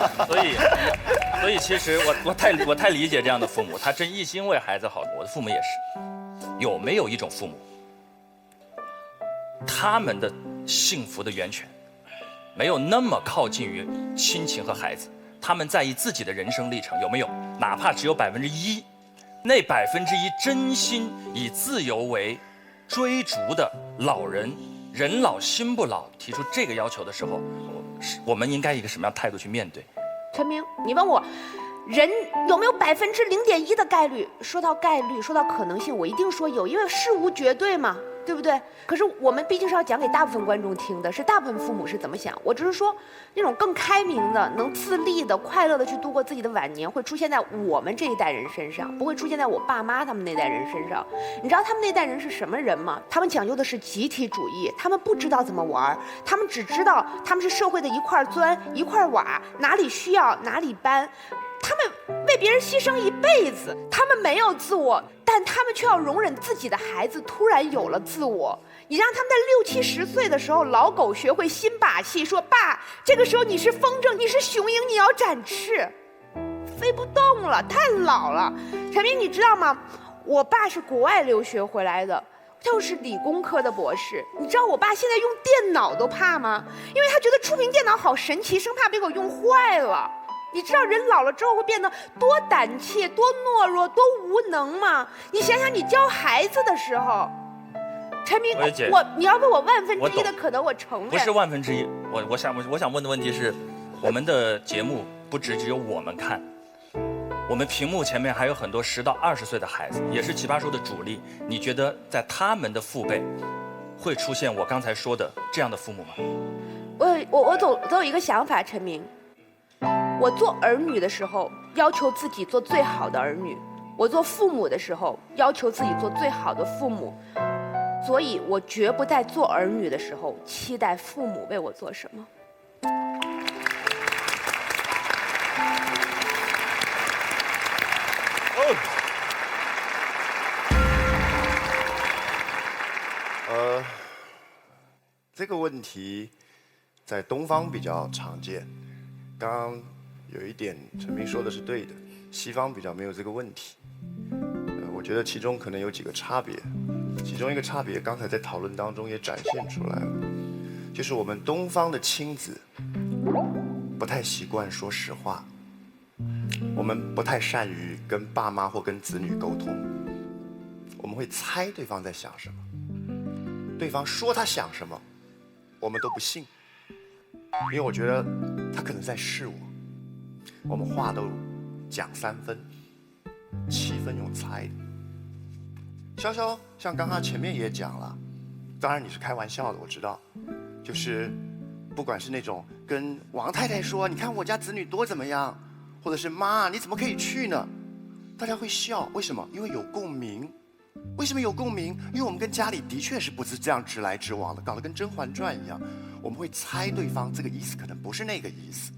所以其实我太理解这样的父母，他真一心为孩子好。我的父母也是。有没有一种父母，他们的幸福的源泉没有那么靠近于亲情和孩子，他们在意自己的人生历程？有没有？哪怕只有1%，那1%真心以自由为追逐的老人，人老心不老，提出这个要求的时候，我们应该以一个什么样的态度去面对？陈明，你问我，人有没有0.1%的概率？说到概率，说到可能性，我一定说有，因为事无绝对嘛，对不对？可是我们毕竟是要讲给大部分观众听的，是大部分父母是怎么想。我只是说，那种更开明的、能自立的、快乐的去度过自己的晚年，会出现在我们这一代人身上，不会出现在我爸妈他们那代人身上。你知道他们那代人是什么人吗？他们讲究的是集体主义，他们不知道怎么玩，他们只知道他们是社会的一块砖、一块瓦，哪里需要哪里搬。他们为别人牺牲一辈子，他们没有自我，但他们却要容忍自己的孩子突然有了自我。你让他们在60、70岁的时候，老狗学会新把戏，说爸，这个时候你是风筝，你是雄鹰，你要展翅，飞不动了，太老了。陈明，你知道吗？我爸是国外留学回来的，就是理工科的博士。你知道我爸现在用电脑都怕吗？因为他觉得触屏电脑好神奇，生怕被我用坏了。你知道人老了之后会变得多胆怯、多懦弱、多无能吗？你想想，你教孩子的时候，陈明，你要问我1%的可能，我承认不是1%。我想问的问题是，我们的节目不只有我们看，我们屏幕前面还有很多10到20岁的孩子，也是奇葩说的主力。你觉得在他们的父辈会出现我刚才说的这样的父母吗？我总有一个想法，陈明。我做儿女的时候，要求自己做最好的儿女；我做父母的时候，要求自己做最好的父母。所以我绝不在做儿女的时候期待父母为我做什么。这个问题在东方比较常见。刚刚有一点陈明说的是对的，西方比较没有这个问题。我觉得其中可能有几个差别，其中一个差别刚才在讨论当中也展现出来了，就是我们东方的亲子不太习惯说实话，我们不太善于跟爸妈或跟子女沟通，我们会猜对方在想什么，对方说他想什么，我们都不信，因为我觉得他可能在试我。我们话都讲3分，7分用猜的。潇潇像刚刚前面也讲了，当然你是开玩笑的，我知道，就是不管是那种跟王太太说，你看我家子女多怎么样，或者是妈你怎么可以去呢？大家会笑，为什么？因为有共鸣。为什么有共鸣？因为我们跟家里的确是不是这样直来直往的，搞得跟《甄嬛传》一样，我们会猜对方这个意思可能不是那个意思，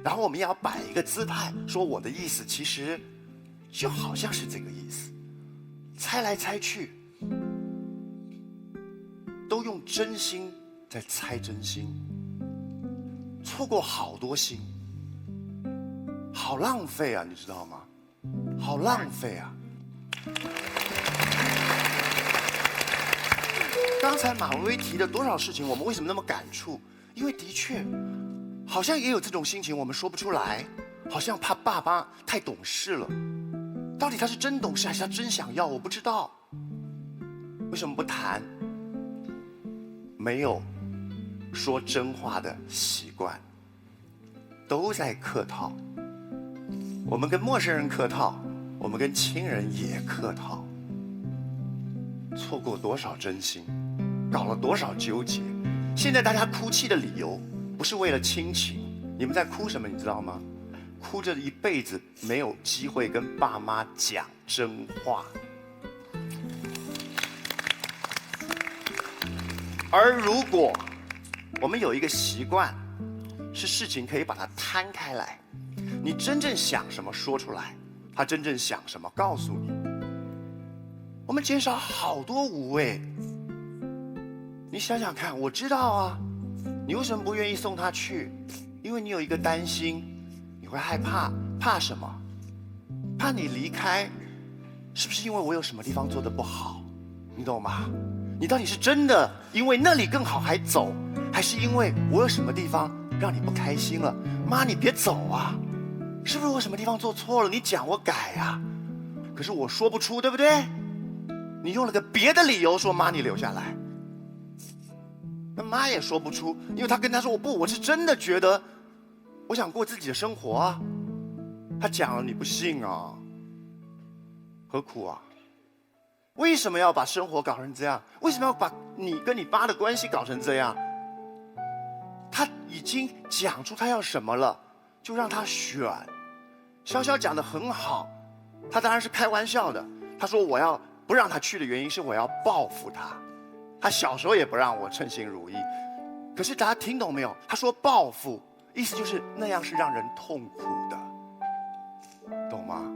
然后我们也要摆一个姿态，说我的意思其实就好像是这个意思，猜来猜去，都用真心在猜真心，错过好多心，好浪费啊，你知道吗？好浪费啊！刚才马薇薇提的多少事情，我们为什么那么感触？因为的确，好像也有这种心情，我们说不出来，好像怕爸妈太懂事了。到底他是真懂事还是他真想要？我不知道。为什么不谈？没有说真话的习惯，都在客套。我们跟陌生人客套，我们跟亲人也客套。错过多少真心，搞了多少纠结。现在大家哭泣的理由不是为了亲情，你们在哭什么？你知道吗？哭着一辈子没有机会跟爸妈讲真话。而如果我们有一个习惯，是事情可以把它摊开来，你真正想什么说出来，他真正想什么告诉你，我们减少好多无谓。你想想看，我知道啊，你为什么不愿意送他去？因为你有一个担心，你会害怕，怕什么？怕你离开，是不是因为我有什么地方做得不好？你懂吗？你到底是真的因为那里更好还走，还是因为我有什么地方让你不开心了？妈，你别走啊！是不是我什么地方做错了？你讲我改啊。可是我说不出，对不对？你用了个别的理由说妈你留下来，那妈也说不出，因为他跟他说我是真的觉得我想过自己的生活啊。他讲了你不信啊，何苦啊？为什么要把生活搞成这样？为什么要把你跟你爸的关系搞成这样？他已经讲出他要什么了，就让他选。潇潇讲得很好，他当然是开玩笑的。他说我要不让他去的原因是我要报复他。他小时候也不让我称心如意，可是大家听懂没有？他说报复，意思就是那样是让人痛苦的，懂吗？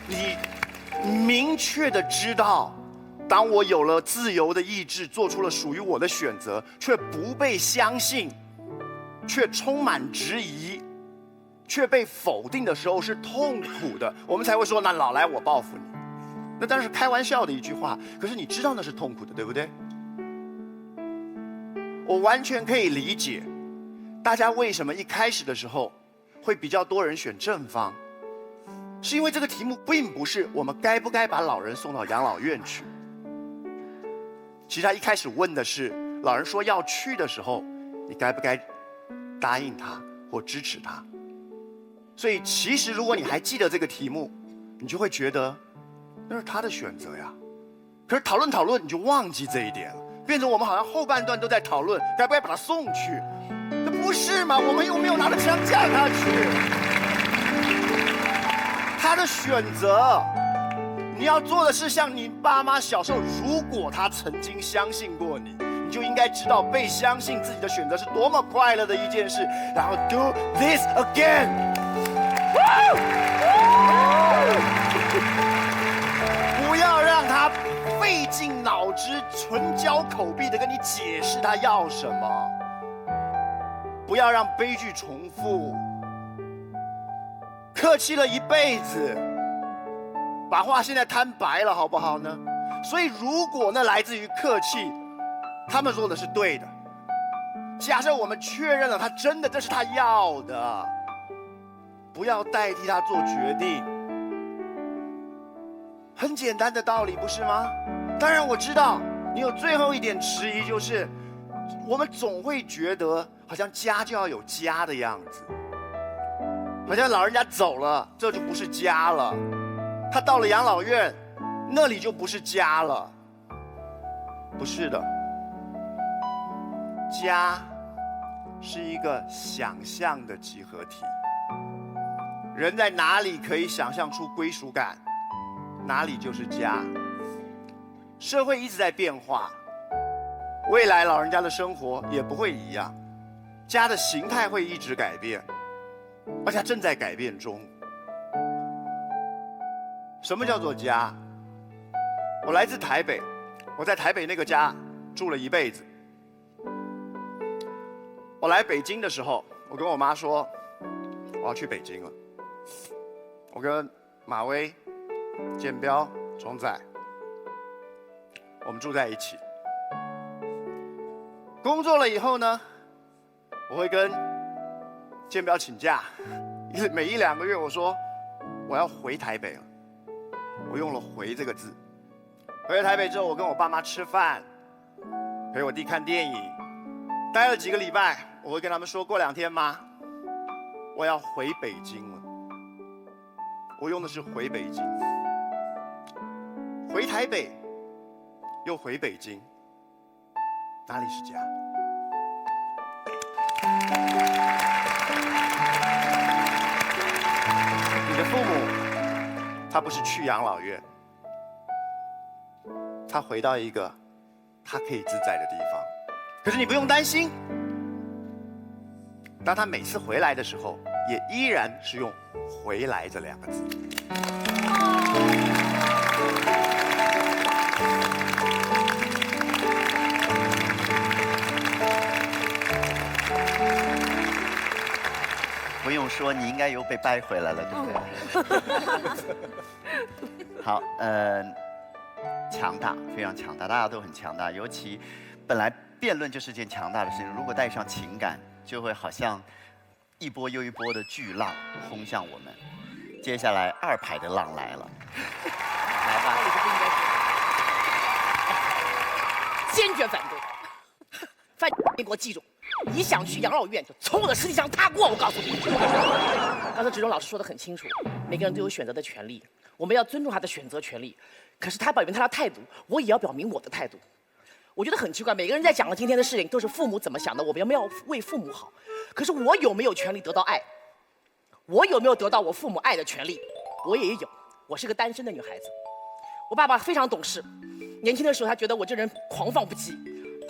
你明确的知道，当我有了自由的意志，做出了属于我的选择，却不被相信，却充满质疑，却被否定的时候是痛苦的，我们才会说那老来我报复你。那当然是开玩笑的一句话，可是你知道那是痛苦的，对不对？我完全可以理解大家为什么一开始的时候会比较多人选正方，是因为这个题目并不是我们该不该把老人送到养老院去。其实他一开始问的是老人说要去的时候，你该不该答应他或支持他。所以其实如果你还记得这个题目，你就会觉得那是他的选择呀。可是讨论讨论你就忘记这一点了，变成我们好像后半段都在讨论该不该把他送去。那不是嘛？我们又没有拿着枪架他去，他的选择。你要做的是像你爸妈小时候，如果他曾经相信过你，你就应该知道被相信自己的选择是多么快乐的一件事，然后 do this again。唇焦口闭的跟你解释他要什么，不要让悲剧重复。客气了一辈子，把话现在摊白了好不好呢？所以如果那来自于客气，他们说的是对的。假设我们确认了他真的这是他要的，不要代替他做决定。很简单的道理，不是吗？当然我知道你有最后一点迟疑，就是我们总会觉得好像家就要有家的样子，好像老人家走了，这就不是家了；他到了养老院，那里就不是家了。不是的，家是一个想象的集合体。人在哪里可以想象出归属感，哪里就是家。社会一直在变化，未来老人家的生活也不会一样，家的形态会一直改变，而且它正在改变中。什么叫做家？我来自台北，我在台北那个家住了一辈子。我来北京的时候，我跟我妈说我要去北京了。我跟马威、建彪、崇仔，我们住在一起。工作了以后呢，我会跟建彪请假，每1、2个月我说我要回台北了，我用了"回"这个字。回了台北之后，我跟我爸妈吃饭，陪我弟看电影，待了几个礼拜，我会跟他们说过2天妈，我要回北京了。我用的是"回北京"，回台北，又回北京，哪里是家？你的父母，他不是去养老院，他回到一个他可以自在的地方。可是你不用担心，当他每次回来的时候，也依然是用"回来"这2个字。不用说，你应该又被掰回来了，对不对？好，强大，非常强大，大家都很强大。尤其本来辩论就是件强大的事情，如果带上情感，就会好像一波又一波的巨浪轰向我们。接下来2排的浪来了，来吧。坚决反对！范，你给我记住，你想去养老院，就从我的尸体上踏过。我告诉你，刚才志忠老师说得很清楚，每个人都有选择的权利，我们要尊重他的选择权利。可是他表明他的态度，我也要表明我的态度。我觉得很奇怪，每个人在讲了今天的事情，都是父母怎么想的，我们要为父母好。可是我有没有权利得到爱？我有没有得到我父母爱的权利？我也有。我是个单身的女孩子，我爸爸非常懂事。年轻的时候，他觉得我这人狂放不羁。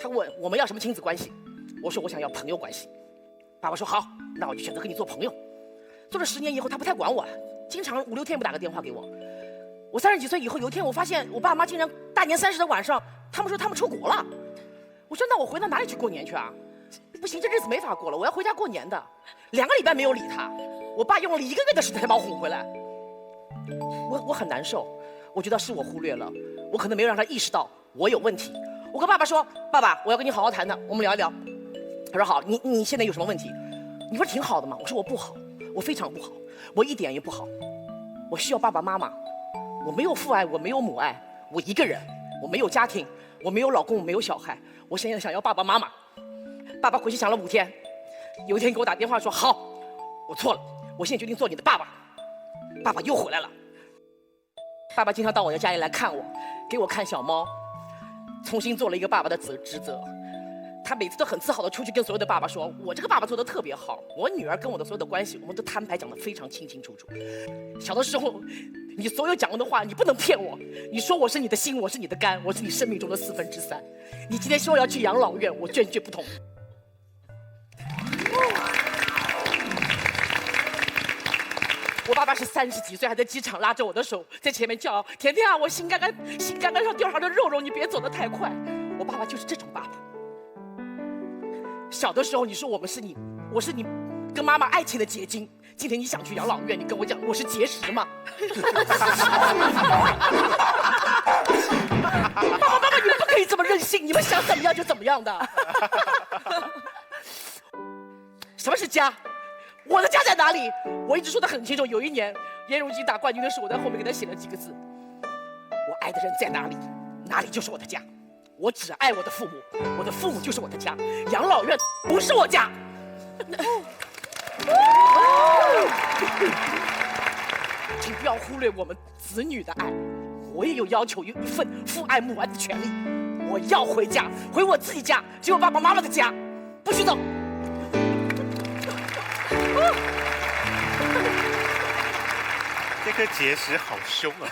他问我们要什么亲子关系，我说我想要朋友关系。爸爸说好，那我就选择跟你做朋友。做了10年以后，他不太管我了，经常5、6天不打个电话给我。我30几岁以后，有一天我发现我爸妈竟然大年30的晚上，他们说他们出国了。我说那我回到哪里去过年去啊？不行，这日子没法过了，我要回家过年的。2个礼拜没有理他，我爸用了1个月的时间才把我哄回来。我很难受，我觉得是我忽略了，我可能没有让他意识到我有问题。我跟爸爸说，爸爸，我要跟你好好谈谈，我们聊一聊。他说好，你现在有什么问题？你不是挺好的吗？我说我不好，我非常不好，我一点也不好，我需要爸爸妈妈，我没有父爱，我没有母爱，我一个人，我没有家庭，我没有老公，我没有小孩，我现在想要爸爸妈妈。爸爸回去想了5天，有一天给我打电话说好，我错了，我现在决定做你的爸爸。爸爸又回来了，爸爸经常到我的家里来看我，给我看小猫，重新做了一个爸爸的职责。他每次都很自豪的出去跟所有的爸爸说，我这个爸爸做的特别好，我女儿跟我的所有的关系，我们都摊牌讲得非常清清楚楚。小的时候，你所有讲过的话，你不能骗我。你说我是你的心，我是你的肝，我是你生命中的3/4。你今天说要去养老院，我坚决不同意。我爸爸是30几岁还在机场拉着我的手在前面叫甜甜啊，我心肝上掉上的肉肉，你别走得太快。我爸爸就是这种爸爸。小的时候你说我是你跟妈妈爱情的结晶，今天你想去养老院，你跟我讲我是结石吗？爸爸，你们不可以这么任性，你们想怎么样就怎么样的。什么是家？我的家在哪里？我一直说得很清楚。有一年颜如晶打冠军的时候，我在后面给他写了几个字：我爱的人在哪里，哪里就是我的家。我只爱我的父母，我的父母就是我的家。养老院不是我家。请不要忽略我们子女的爱，我也有要求，有一份父爱母爱的权利。我要回家，回我自己家，只有爸爸妈妈的家，不许走。这颗结石好凶啊！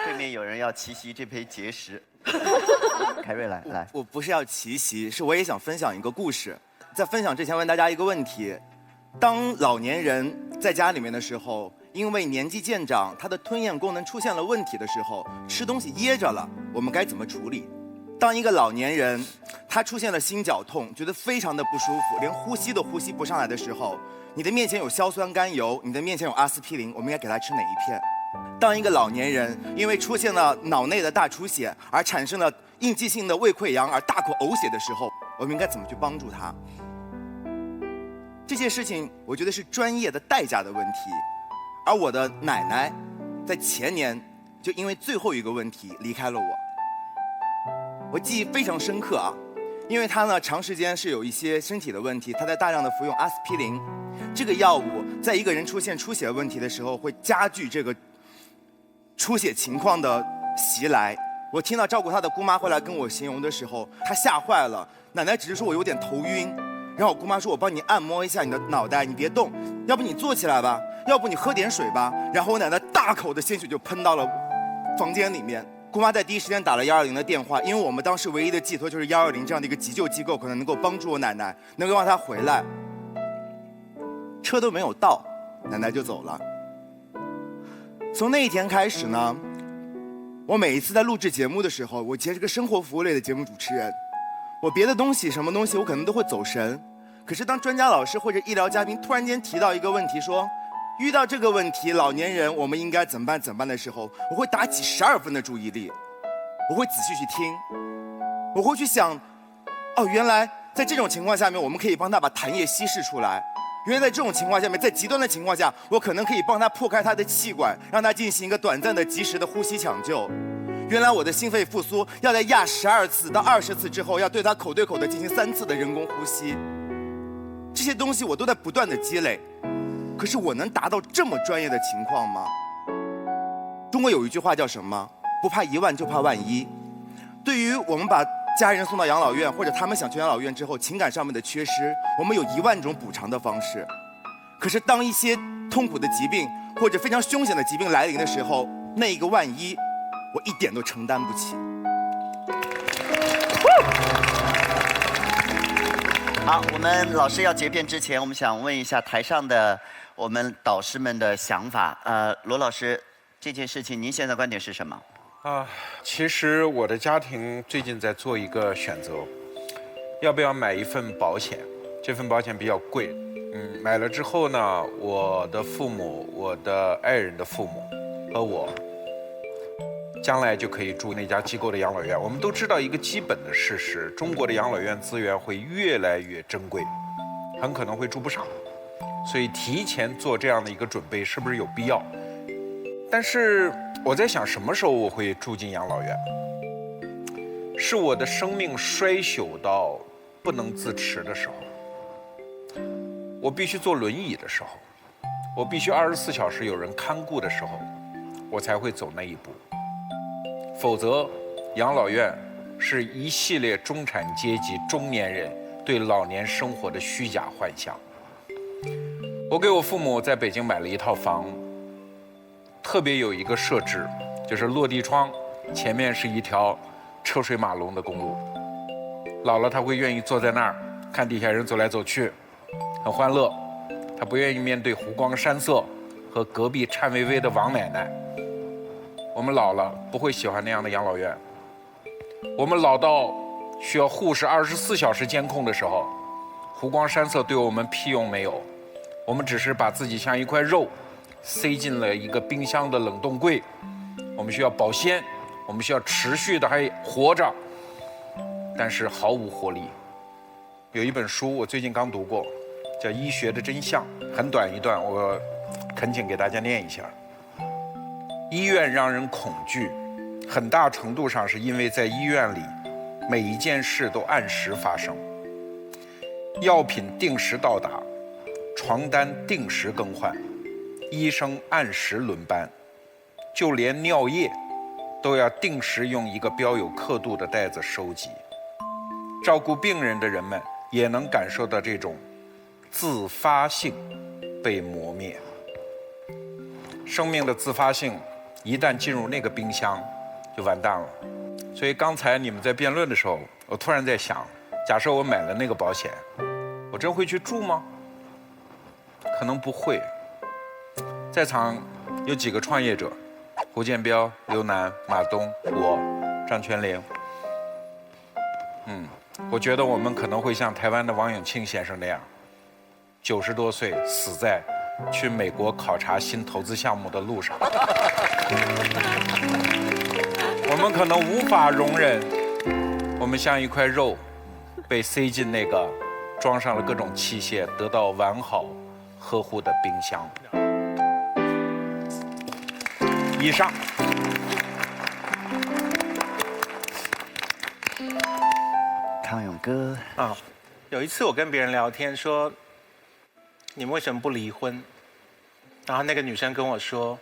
对面有人要奇袭这杯结石。凯瑞来，我不是要奇袭，是我也想分享一个故事。在分享之前问大家一个问题：当老年人在家里面的时候，因为年纪渐长，他的吞咽功能出现了问题的时候，吃东西噎着了，我们该怎么处理？当一个老年人他出现了心绞痛，觉得非常的不舒服，连呼吸都呼吸不上来的时候，你的面前有硝酸甘油，你的面前有阿司匹林，我们应该给他吃哪一片？当一个老年人因为出现了脑内的大出血而产生了应激性的胃溃疡而大口呕血的时候，我们应该怎么去帮助他？这些事情我觉得是专业的代价的问题。而我的奶奶在前年就因为最后一个问题离开了我，我记忆非常深刻啊，因为她呢长时间是有一些身体的问题，她在大量的服用阿司匹林，这个药物在一个人出现出血问题的时候会加剧这个出血情况的袭来。我听到照顾她的姑妈后来跟我形容的时候，她吓坏了。奶奶只是说我有点头晕，然后我姑妈说我帮你按摩一下你的脑袋，你别动，要不你坐起来吧，要不你喝点水吧。然后我奶奶大口的鲜血就喷到了房间里面。姑妈在第一时间打了120的电话，因为我们当时唯一的寄托就是120这样的一个急救机构，可能能够帮助我奶奶，能够让她回来。车都没有到，奶奶就走了。从那一天开始呢，我每一次在录制节目的时候，我其实是个生活服务类的节目主持人，我别的东西什么东西我可能都会走神，可是当专家老师或者医疗嘉宾突然间提到一个问题，说遇到这个问题老年人我们应该怎么办的时候，我会打起12分的注意力，我会仔细去听，我会去想，哦，原来在这种情况下面我们可以帮他把痰液稀释出来，原来在这种情况下面，在极端的情况下，我可能可以帮他破开他的气管，让他进行一个短暂的及时的呼吸抢救。原来我的心肺复苏要在压12次到20次之后，要对他口对口的进行3次的人工呼吸。这些东西我都在不断的积累，可是我能达到这么专业的情况吗？中国有一句话叫什么？不怕1万就怕万一。对于我们把家人送到养老院，或者他们想去养老院之后情感上面的缺失，我们有1万种补偿的方式。可是当一些痛苦的疾病或者非常凶险的疾病来临的时候，那一个万一我一点都承担不起。好，我们老师要结辩之前，我们想问一下台上的我们导师们的想法。罗老师，这件事情您现在观点是什么？其实我的家庭最近在做一个选择，要不要买一份保险？这份保险比较贵，买了之后呢，我的父母、我的爱人的父母和我，将来就可以住那家机构的养老院。我们都知道一个基本的事实，中国的养老院资源会越来越珍贵，很可能会住不上，所以提前做这样的一个准备是不是有必要？但是我在想，什么时候我会住进养老院？是我的生命衰朽到不能自持的时候，我必须坐轮椅的时候，我必须24小时有人看顾的时候，我才会走那一步。否则，养老院是一系列中产阶级中年人对老年生活的虚假幻想。我给我父母在北京买了一套房，特别有一个设置，就是落地窗，前面是一条车水马龙的公路。姥姥她会愿意坐在那儿看底下人走来走去，很欢乐。他不愿意面对湖光山色和隔壁颤巍巍的王奶奶。我们老了不会喜欢那样的养老院。我们老到需要护士24小时监控的时候，湖光山色对我们屁用没有。我们只是把自己像一块肉塞进了一个冰箱的冷冻柜，我们需要保鲜，我们需要持续的还活着，但是毫无活力。有一本书我最近刚读过，叫《医学的真相》，很短一段，我恳请给大家念一下。医院让人恐惧，很大程度上是因为在医院里，每一件事都按时发生，药品定时到达，床单定时更换，医生按时轮班，就连尿液都要定时用一个标有刻度的袋子收集。照顾病人的人们也能感受到这种自发性被磨灭。生命的自发性一旦进入那个冰箱，就完蛋了。所以刚才你们在辩论的时候，我突然在想，假设我买了那个保险，我真会去住吗？可能不会。在场有几个创业者，胡建彪、刘楠、马东、我、张全龄。我觉得我们可能会像台湾的王永庆先生那样，90多岁死在去美国考察新投资项目的路上。我们可能无法容忍我们像一块肉被塞进那个装上了各种器械得到完好呵护的冰箱。以上。康永哥啊，有一次我跟别人聊天说，你们为什么不离婚？然后那个女生跟我说，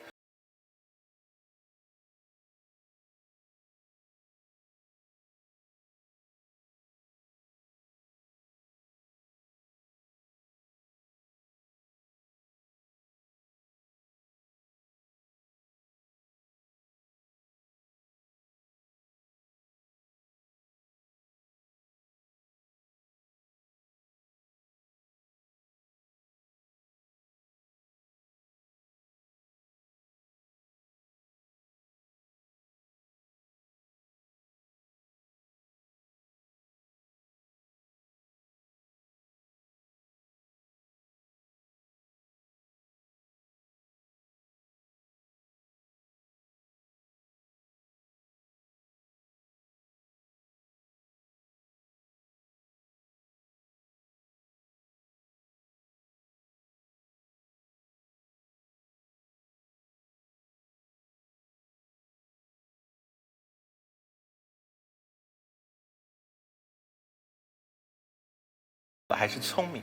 还是聪明，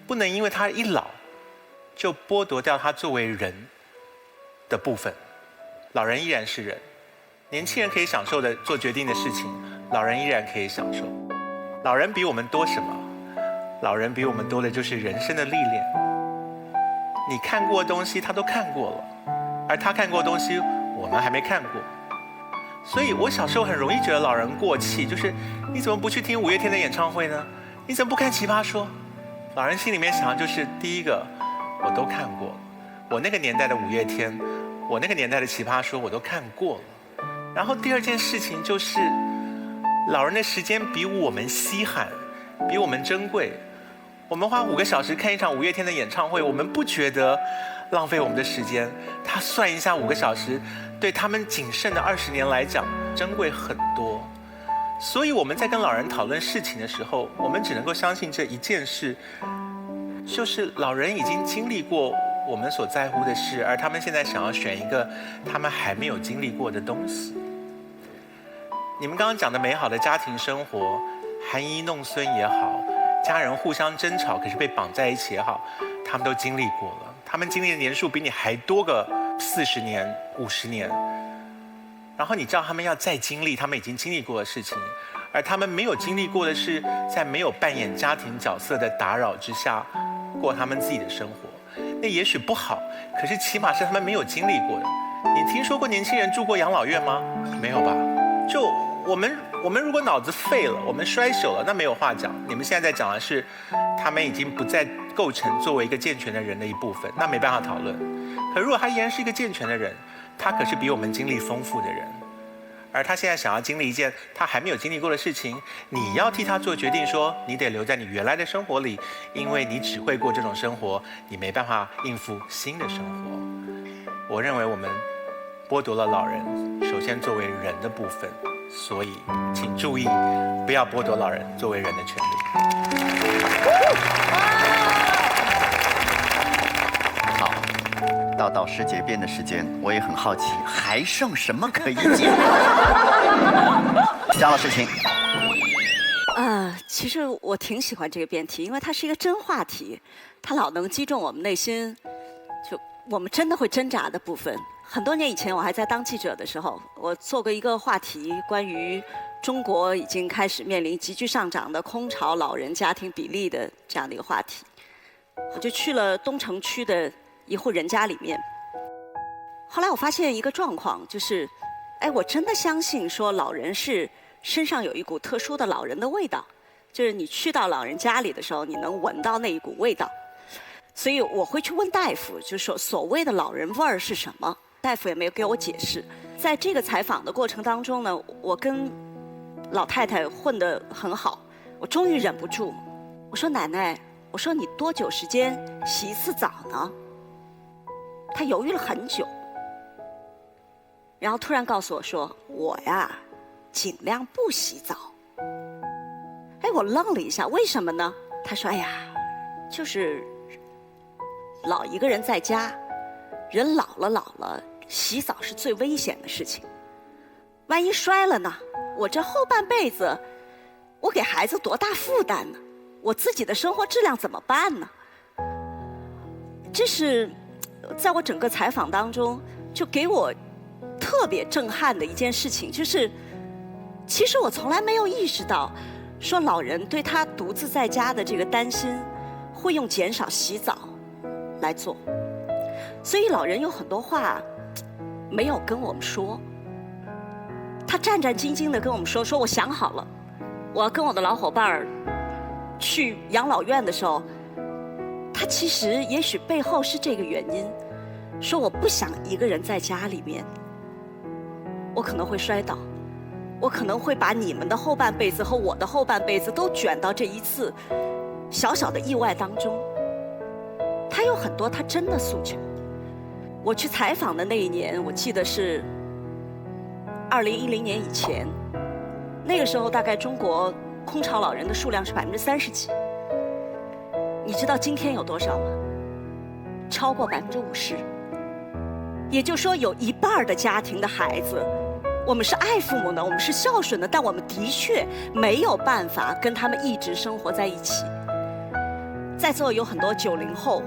不能因为他一老，就剥夺掉他作为人的部分。老人依然是人，年轻人可以享受的做决定的事情，老人依然可以享受。老人比我们多什么？老人比我们多的就是人生的历练。你看过的东西他都看过了，而他看过的东西我们还没看过。所以我小时候很容易觉得老人过气，就是你怎么不去听五月天的演唱会呢？你怎么不看奇葩说？老人心里面想的就是第一个，我都看过了，我那个年代的五月天，我那个年代的奇葩说我都看过了。然后第二件事情就是，老人的时间比我们稀罕，比我们珍贵。我们花5个小时看一场五月天的演唱会，我们不觉得浪费我们的时间。他算一下5个小时，对他们仅剩的20年来讲，珍贵很多。所以我们在跟老人讨论事情的时候，我们只能够相信这一件事，就是老人已经经历过我们所在乎的事，而他们现在想要选一个他们还没有经历过的东西。你们刚刚讲的美好的家庭生活，含饴弄孙也好，家人互相争吵可是被绑在一起也好，他们都经历过了。他们经历的年数比你还多个40年、50年。然后你知道他们要再经历他们已经经历过的事情，而他们没有经历过的是在没有扮演家庭角色的打扰之下过他们自己的生活。那也许不好，可是起码是他们没有经历过的。你听说过年轻人住过养老院吗？没有吧？就我们如果脑子废了，我们衰朽了，那没有话讲。你们现在在讲的是他们已经不再构成作为一个健全的人的一部分，那没办法讨论。可如果他依然是一个健全的人，他可是比我们经历丰富的人，而他现在想要经历一件他还没有经历过的事情，你要替他做决定说，你得留在你原来的生活里，因为你只会过这种生活，你没办法应付新的生活。我认为我们剥夺了老人首先作为人的部分，所以请注意，不要剥夺老人作为人的权利。好，到导师结辩的时间，我也很好奇，还剩什么可以解？张老师，请。其实我挺喜欢这个辩题，因为它是一个真话题，它老能击中我们内心，就我们真的会挣扎的部分。很多年以前，我还在当记者的时候，我做过一个话题，关于中国已经开始面临急剧上涨的空巢老人家庭比例的这样的一个话题。我就去了东城区的一户人家里面，后来我发现一个状况，就是，我真的相信说老人是身上有一股特殊的老人的味道，就是你去到老人家里的时候，你能闻到那一股味道。所以我会去问大夫，就说所谓的老人味儿是什么？大夫也没有给我解释。在这个采访的过程当中呢，我跟老太太混得很好，我终于忍不住，我说奶奶，我说你多久时间洗一次澡呢？她犹豫了很久，然后突然告诉我说，我呀，尽量不洗澡。我愣了一下，为什么呢？她说，就是老一个人在家，人老了，洗澡是最危险的事情。万一摔了呢？我这后半辈子，我给孩子多大负担呢？我自己的生活质量怎么办呢？这是在我整个采访当中，就给我特别震撼的一件事情，就是其实我从来没有意识到，说老人对他独自在家的这个担心，会用减少洗澡来做。所以老人有很多话没有跟我们说，他战战兢兢地跟我们说我想好了，我要跟我的老伙伴去养老院的时候，他其实也许背后是这个原因，说我不想一个人在家里面，我可能会摔倒，我可能会把你们的后半辈子和我的后半辈子都卷到这一次小小的意外当中。他有很多他真的诉求。我去采访的那一年，我记得是2010年以前，那个时候大概中国空巢老人的数量是30%几。你知道今天有多少吗？超过50%。也就是说，有一半的家庭的孩子，我们是爱父母的，我们是孝顺的，但我们的确没有办法跟他们一直生活在一起。在座有很多90后，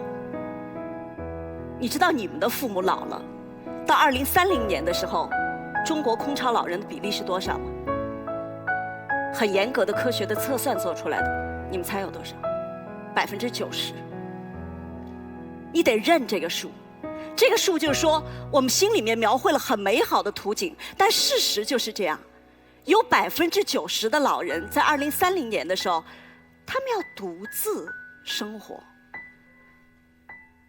你知道你们的父母老了，到2030年的时候，中国空巢老人的比例是多少吗？很严格的科学的测算做出来的，你们猜有多少？90%。你得认这个数，这个数就是说，我们心里面描绘了很美好的图景，但事实就是这样，有90%的老人在2030年的时候，他们要独自生活。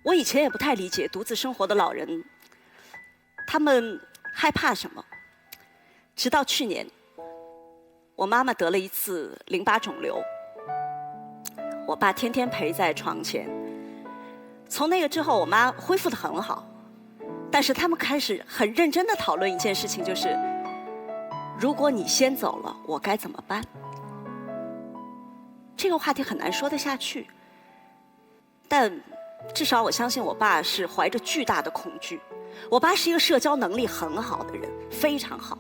我以前也不太理解独自生活的老人，他们害怕什么。直到去年，我妈妈得了一次淋巴肿瘤，我爸天天陪在床前。从那个之后，我妈恢复得很好，但是他们开始很认真地讨论一件事情，就是如果你先走了，我该怎么办？这个话题很难说得下去，但至少我相信我爸是怀着巨大的恐惧。我爸是一个社交能力很好的人，非常好，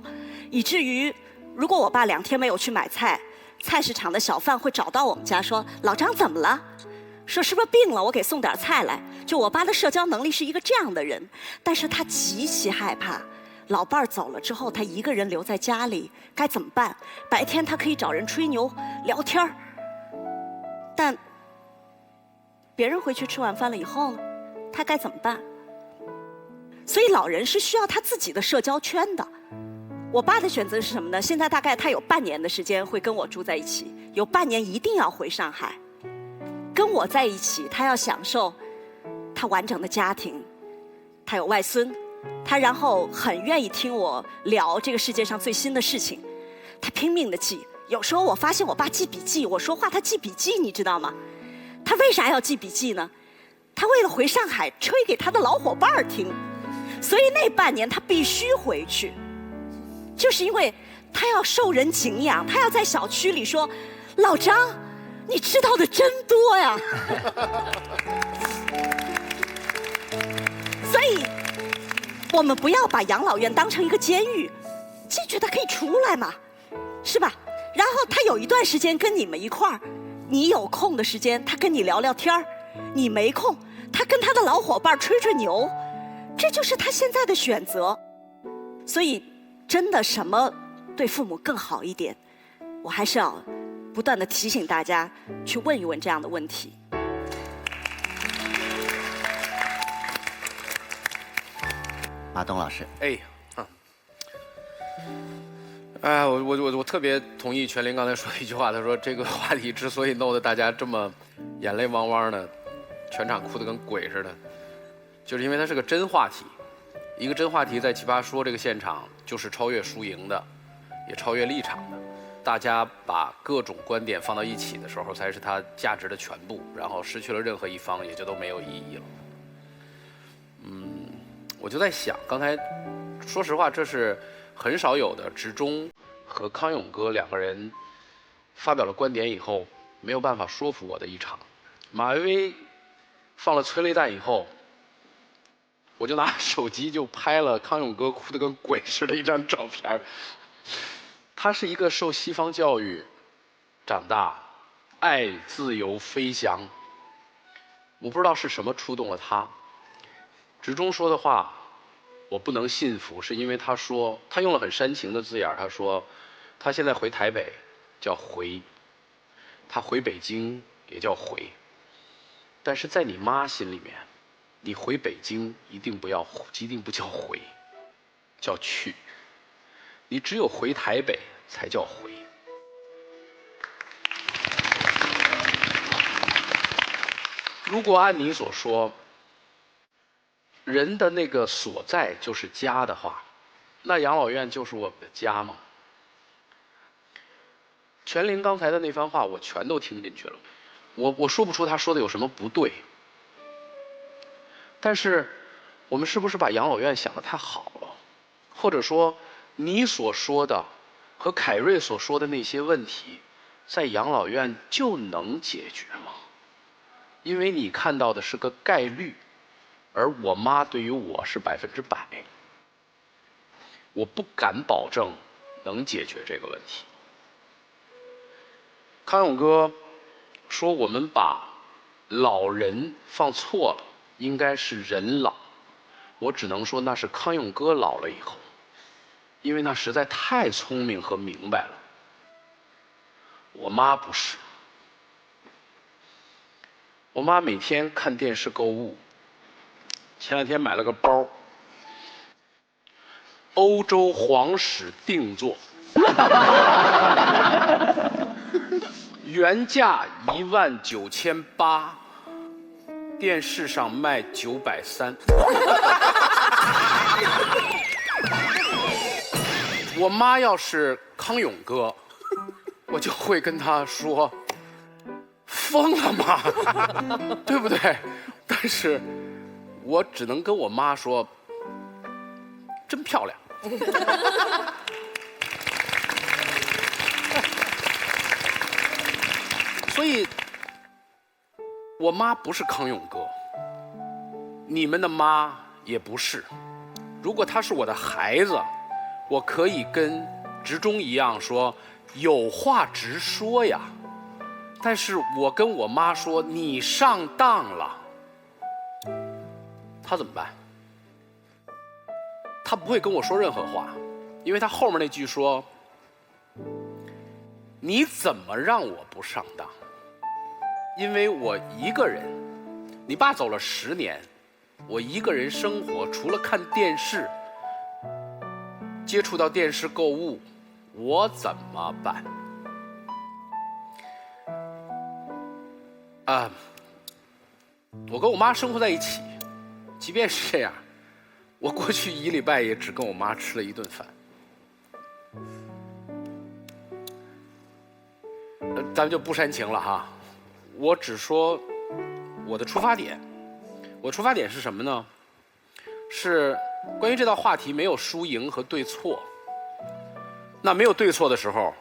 以至于如果我爸2天没有去买菜，菜市场的小贩会找到我们家说：“老张怎么了？说是不是病了？我给送点菜来。”就我爸的社交能力是一个这样的人，但是他极其害怕老伴儿走了之后，他一个人留在家里该怎么办？白天他可以找人吹牛聊天儿，但别人回去吃完饭了以后呢，他该怎么办？所以老人是需要他自己的社交圈的。我爸的选择是什么呢？现在大概他有半年的时间会跟我住在一起，有半年一定要回上海，跟跟我在一起，他要享受他完整的家庭，他有外孙，他然后很愿意听我聊这个世界上最新的事情，他拼命的记。有时候我发现我爸记笔记，我说话他记笔记，你知道吗？他为啥要记笔记呢？他为了回上海吹给他的老伙伴听，所以那半年他必须回去，就是因为他要受人敬仰，他要在小区里说：“老张，你知道的真多呀。”所以，我们不要把养老院当成一个监狱，进去他可以出来嘛，是吧？然后他有一段时间跟你们一块儿，你有空的时间他跟你聊聊天儿，你没空他跟他的老伙伴吹吹牛，这就是他现在的选择。所以，真的什么对父母更好一点，我还是要不断的提醒大家去问一问这样的问题。马东老师，我特别同意全林刚才说的一句话，他说这个话题之所以弄得大家这么眼泪汪汪的，全场哭得跟鬼似的，就是因为它是个真话题。一个真话题在奇葩说这个现场就是超越输赢的，也超越立场的。大家把各种观点放到一起的时候，才是它价值的全部。然后失去了任何一方，也就都没有意义了。我就在想，刚才说实话，这是很少有的。执中和康永哥两个人发表了观点以后，没有办法说服我的一场。马薇薇放了催泪弹以后，我就拿手机就拍了康永哥哭得跟鬼似的一张照片。他是一个受西方教育长大，爱自由飞翔。我不知道是什么触动了他。执中说的话我不能信服，是因为他说他用了很煽情的字眼，他说他现在回台北叫回，他回北京也叫回，但是在你妈心里面，你回北京一定不叫回，叫去，你只有回台北才叫回。如果按你所说，人的那个所在就是家的话，那养老院就是我们的家吗？全林刚才的那番话我全都听进去了，我说不出他说的有什么不对，但是我们是不是把养老院想得太好了？或者说你所说的和凯瑞所说的那些问题，在养老院就能解决吗？因为你看到的是个概率，而我妈对于我是100%，我不敢保证能解决这个问题。康永哥说我们把老人放错了，应该是人老，我只能说那是康永哥老了以后，因为那实在太聪明和明白了。我妈不是，我妈每天看电视购物，前两天买了个包，欧洲皇室定做，原价19800，电视上卖930。我妈要是康永哥，我就会跟他说：“疯了吗？对不对？”但是我只能跟我妈说：“真漂亮。”所以，我妈不是康永哥，你们的妈也不是。如果她是我的孩子，我可以跟执中一样说有话直说呀。但是我跟我妈说你上当了，她怎么办？她不会跟我说任何话，因为她后面那句说：“你怎么让我不上当？因为我一个人，你爸走了10年，我一个人生活，除了看电视，接触到电视购物，我怎么办？”我跟我妈生活在一起，即便是这样，我过去1礼拜也只跟我妈吃了1顿饭。咱们就不煽情了哈，我只说我的出发点。我出发点是什么呢？是关于这道话题没有输赢和对错。那没有对错的时候，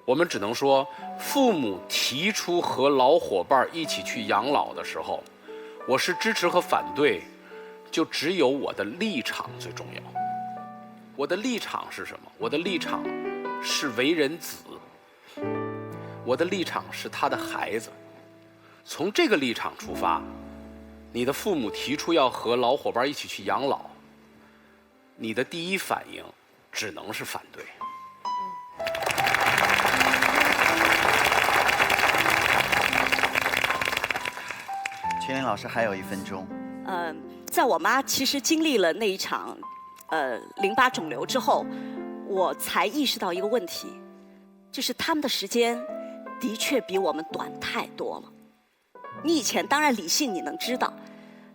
我们只能说，父母提出和老伙伴一起去养老的时候，我是支持和反对，就只有我的立场最重要。我的立场是什么？我的立场是为人子，我的立场是他的孩子。从这个立场出发，你的父母提出要和老伙伴一起去养老，你的第一反应只能是反对。群玲老师还有1分钟。在我妈其实经历了那一场淋巴肿瘤之后，我才意识到一个问题，就是他们的时间的确比我们短太多了。你以前当然理性你能知道，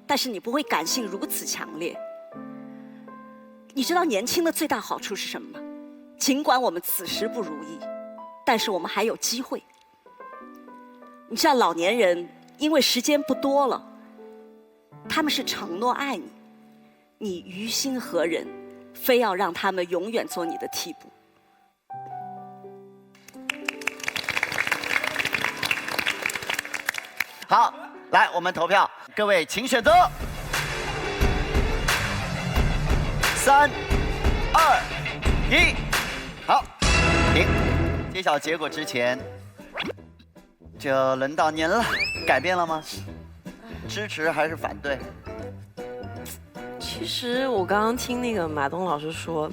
但是你不会感性如此强烈。你知道年轻的最大好处是什么吗？尽管我们此时不如意，但是我们还有机会。你知道老年人因为时间不多了，他们是承诺爱你，你于心何忍，非要让他们永远做你的替补？好，来我们投票，各位请选择。3、2、1，好，停。揭晓结果之前，就轮到您了，改变了吗？支持还是反对？其实我刚刚听那个马东老师说，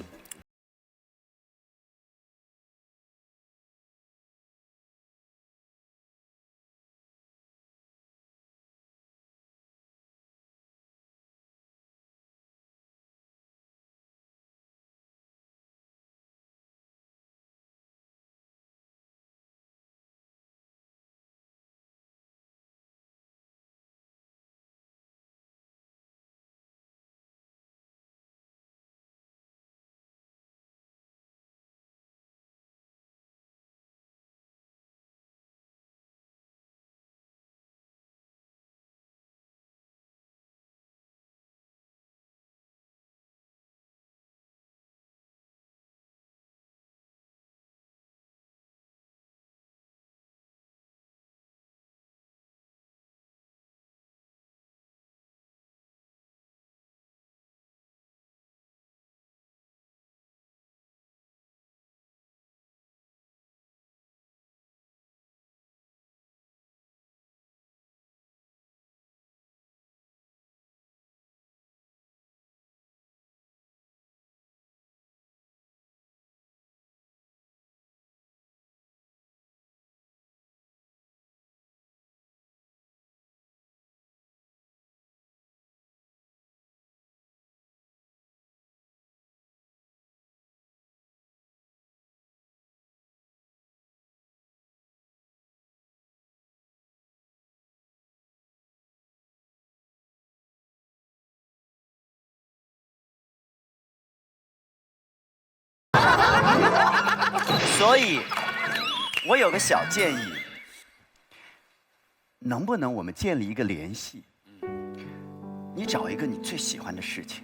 所以，我有个小建议，能不能我们建立一个联系？你找一个你最喜欢的事情，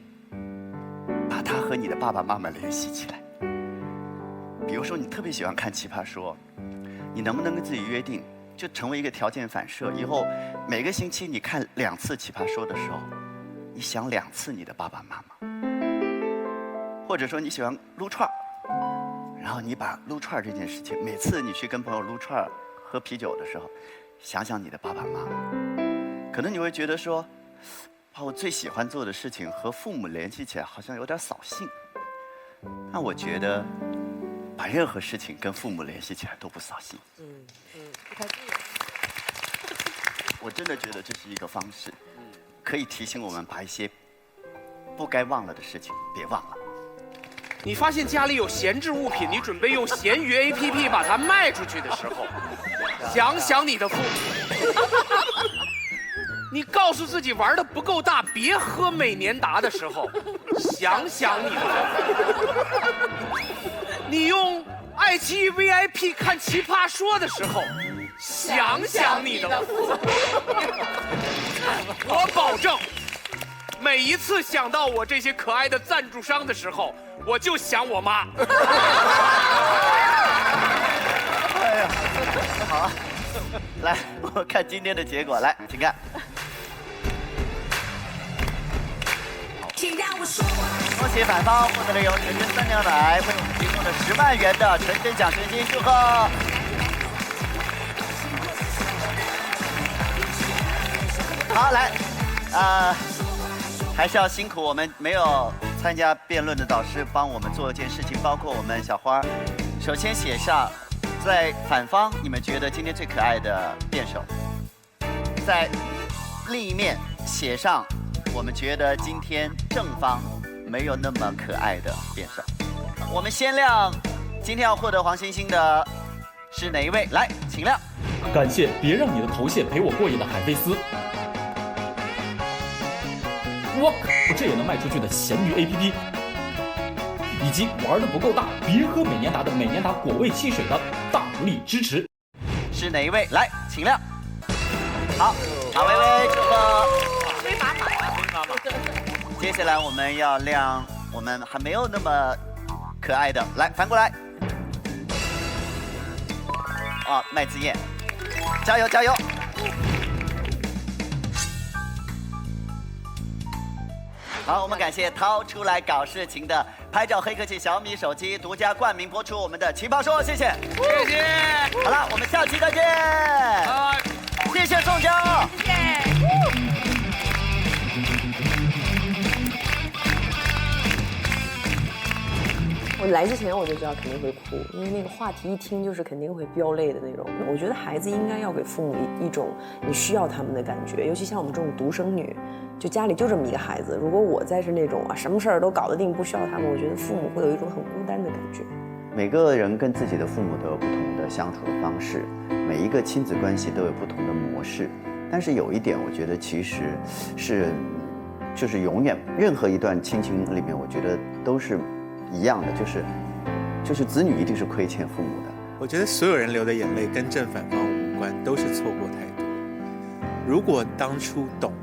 把它和你的爸爸妈妈联系起来。比如说，你特别喜欢看《奇葩说》，你能不能跟自己约定，就成为一个条件反射？以后每个星期你看2次《奇葩说》的时候，你想2次你的爸爸妈妈。或者说你喜欢撸串儿。然后你把撸串这件事情，每次你去跟朋友撸串、喝啤酒的时候，想想你的爸爸妈妈，可能你会觉得说，把我最喜欢做的事情和父母联系起来，好像有点扫兴。那我觉得，把任何事情跟父母联系起来都不扫兴。不太对。我真的觉得这是一个方式，可以提醒我们把一些不该忘了的事情别忘了。你发现家里有闲置物品，你准备用闲鱼 APP 把它卖出去的时候，想想你的父母。你告诉自己玩的不够大，别喝美年达的时候，想想你的父母；你用爱奇艺 VIP 看《奇葩说》的时候，想想你的父母。我保证，每一次想到我这些可爱的赞助商的时候，我就想我妈。哎呀，好，来，我看今天的结果，来，请看。恭喜反方获得了由纯真3牛奶为我们提供的10万元的纯真奖学金，祝贺！好，来，还是要辛苦我们没有参加辩论的导师帮我们做一件事情，包括我们小花。首先写上，在反方你们觉得今天最可爱的辩手，在另一面写上我们觉得今天正方没有那么可爱的辩手。我们先亮今天要获得黄星星的是哪一位？来，请亮。感谢别让你的头屑陪我过夜的海飞丝。哇，这也能卖出去的咸鱼 APP， 以及玩的不够大，别喝美年达的美年达果味汽水的大力支持。是哪一位？来，请亮。好，马薇薇，祝贺。飞马马呀，飞马马。接下来我们要亮我们还没有那么可爱的，来翻过来。啊，麦子燕，加油加油！好，我们感谢掏出来搞事情的拍照黑科技小米手机独家冠名播出我们的《奇葩说》，谢谢，谢谢。好了，我们下期再见。谢谢宋江，谢谢。我来之前我就知道肯定会哭，因为那个话题一听就是肯定会飙泪的那种。我觉得孩子应该要给父母一种你需要他们的感觉，尤其像我们这种独生女，就家里就这么一个孩子，如果我再是那种什么事儿都搞得定，不需要他们，我觉得父母会有一种很孤单的感觉。每个人跟自己的父母都有不同的相处的方式，每一个亲子关系都有不同的模式。但是有一点，我觉得其实是，就是永远任何一段亲情里面，我觉得都是一样的，就是子女一定是亏欠父母的。我觉得所有人流的眼泪跟正反方无关，都是错过太多。如果当初懂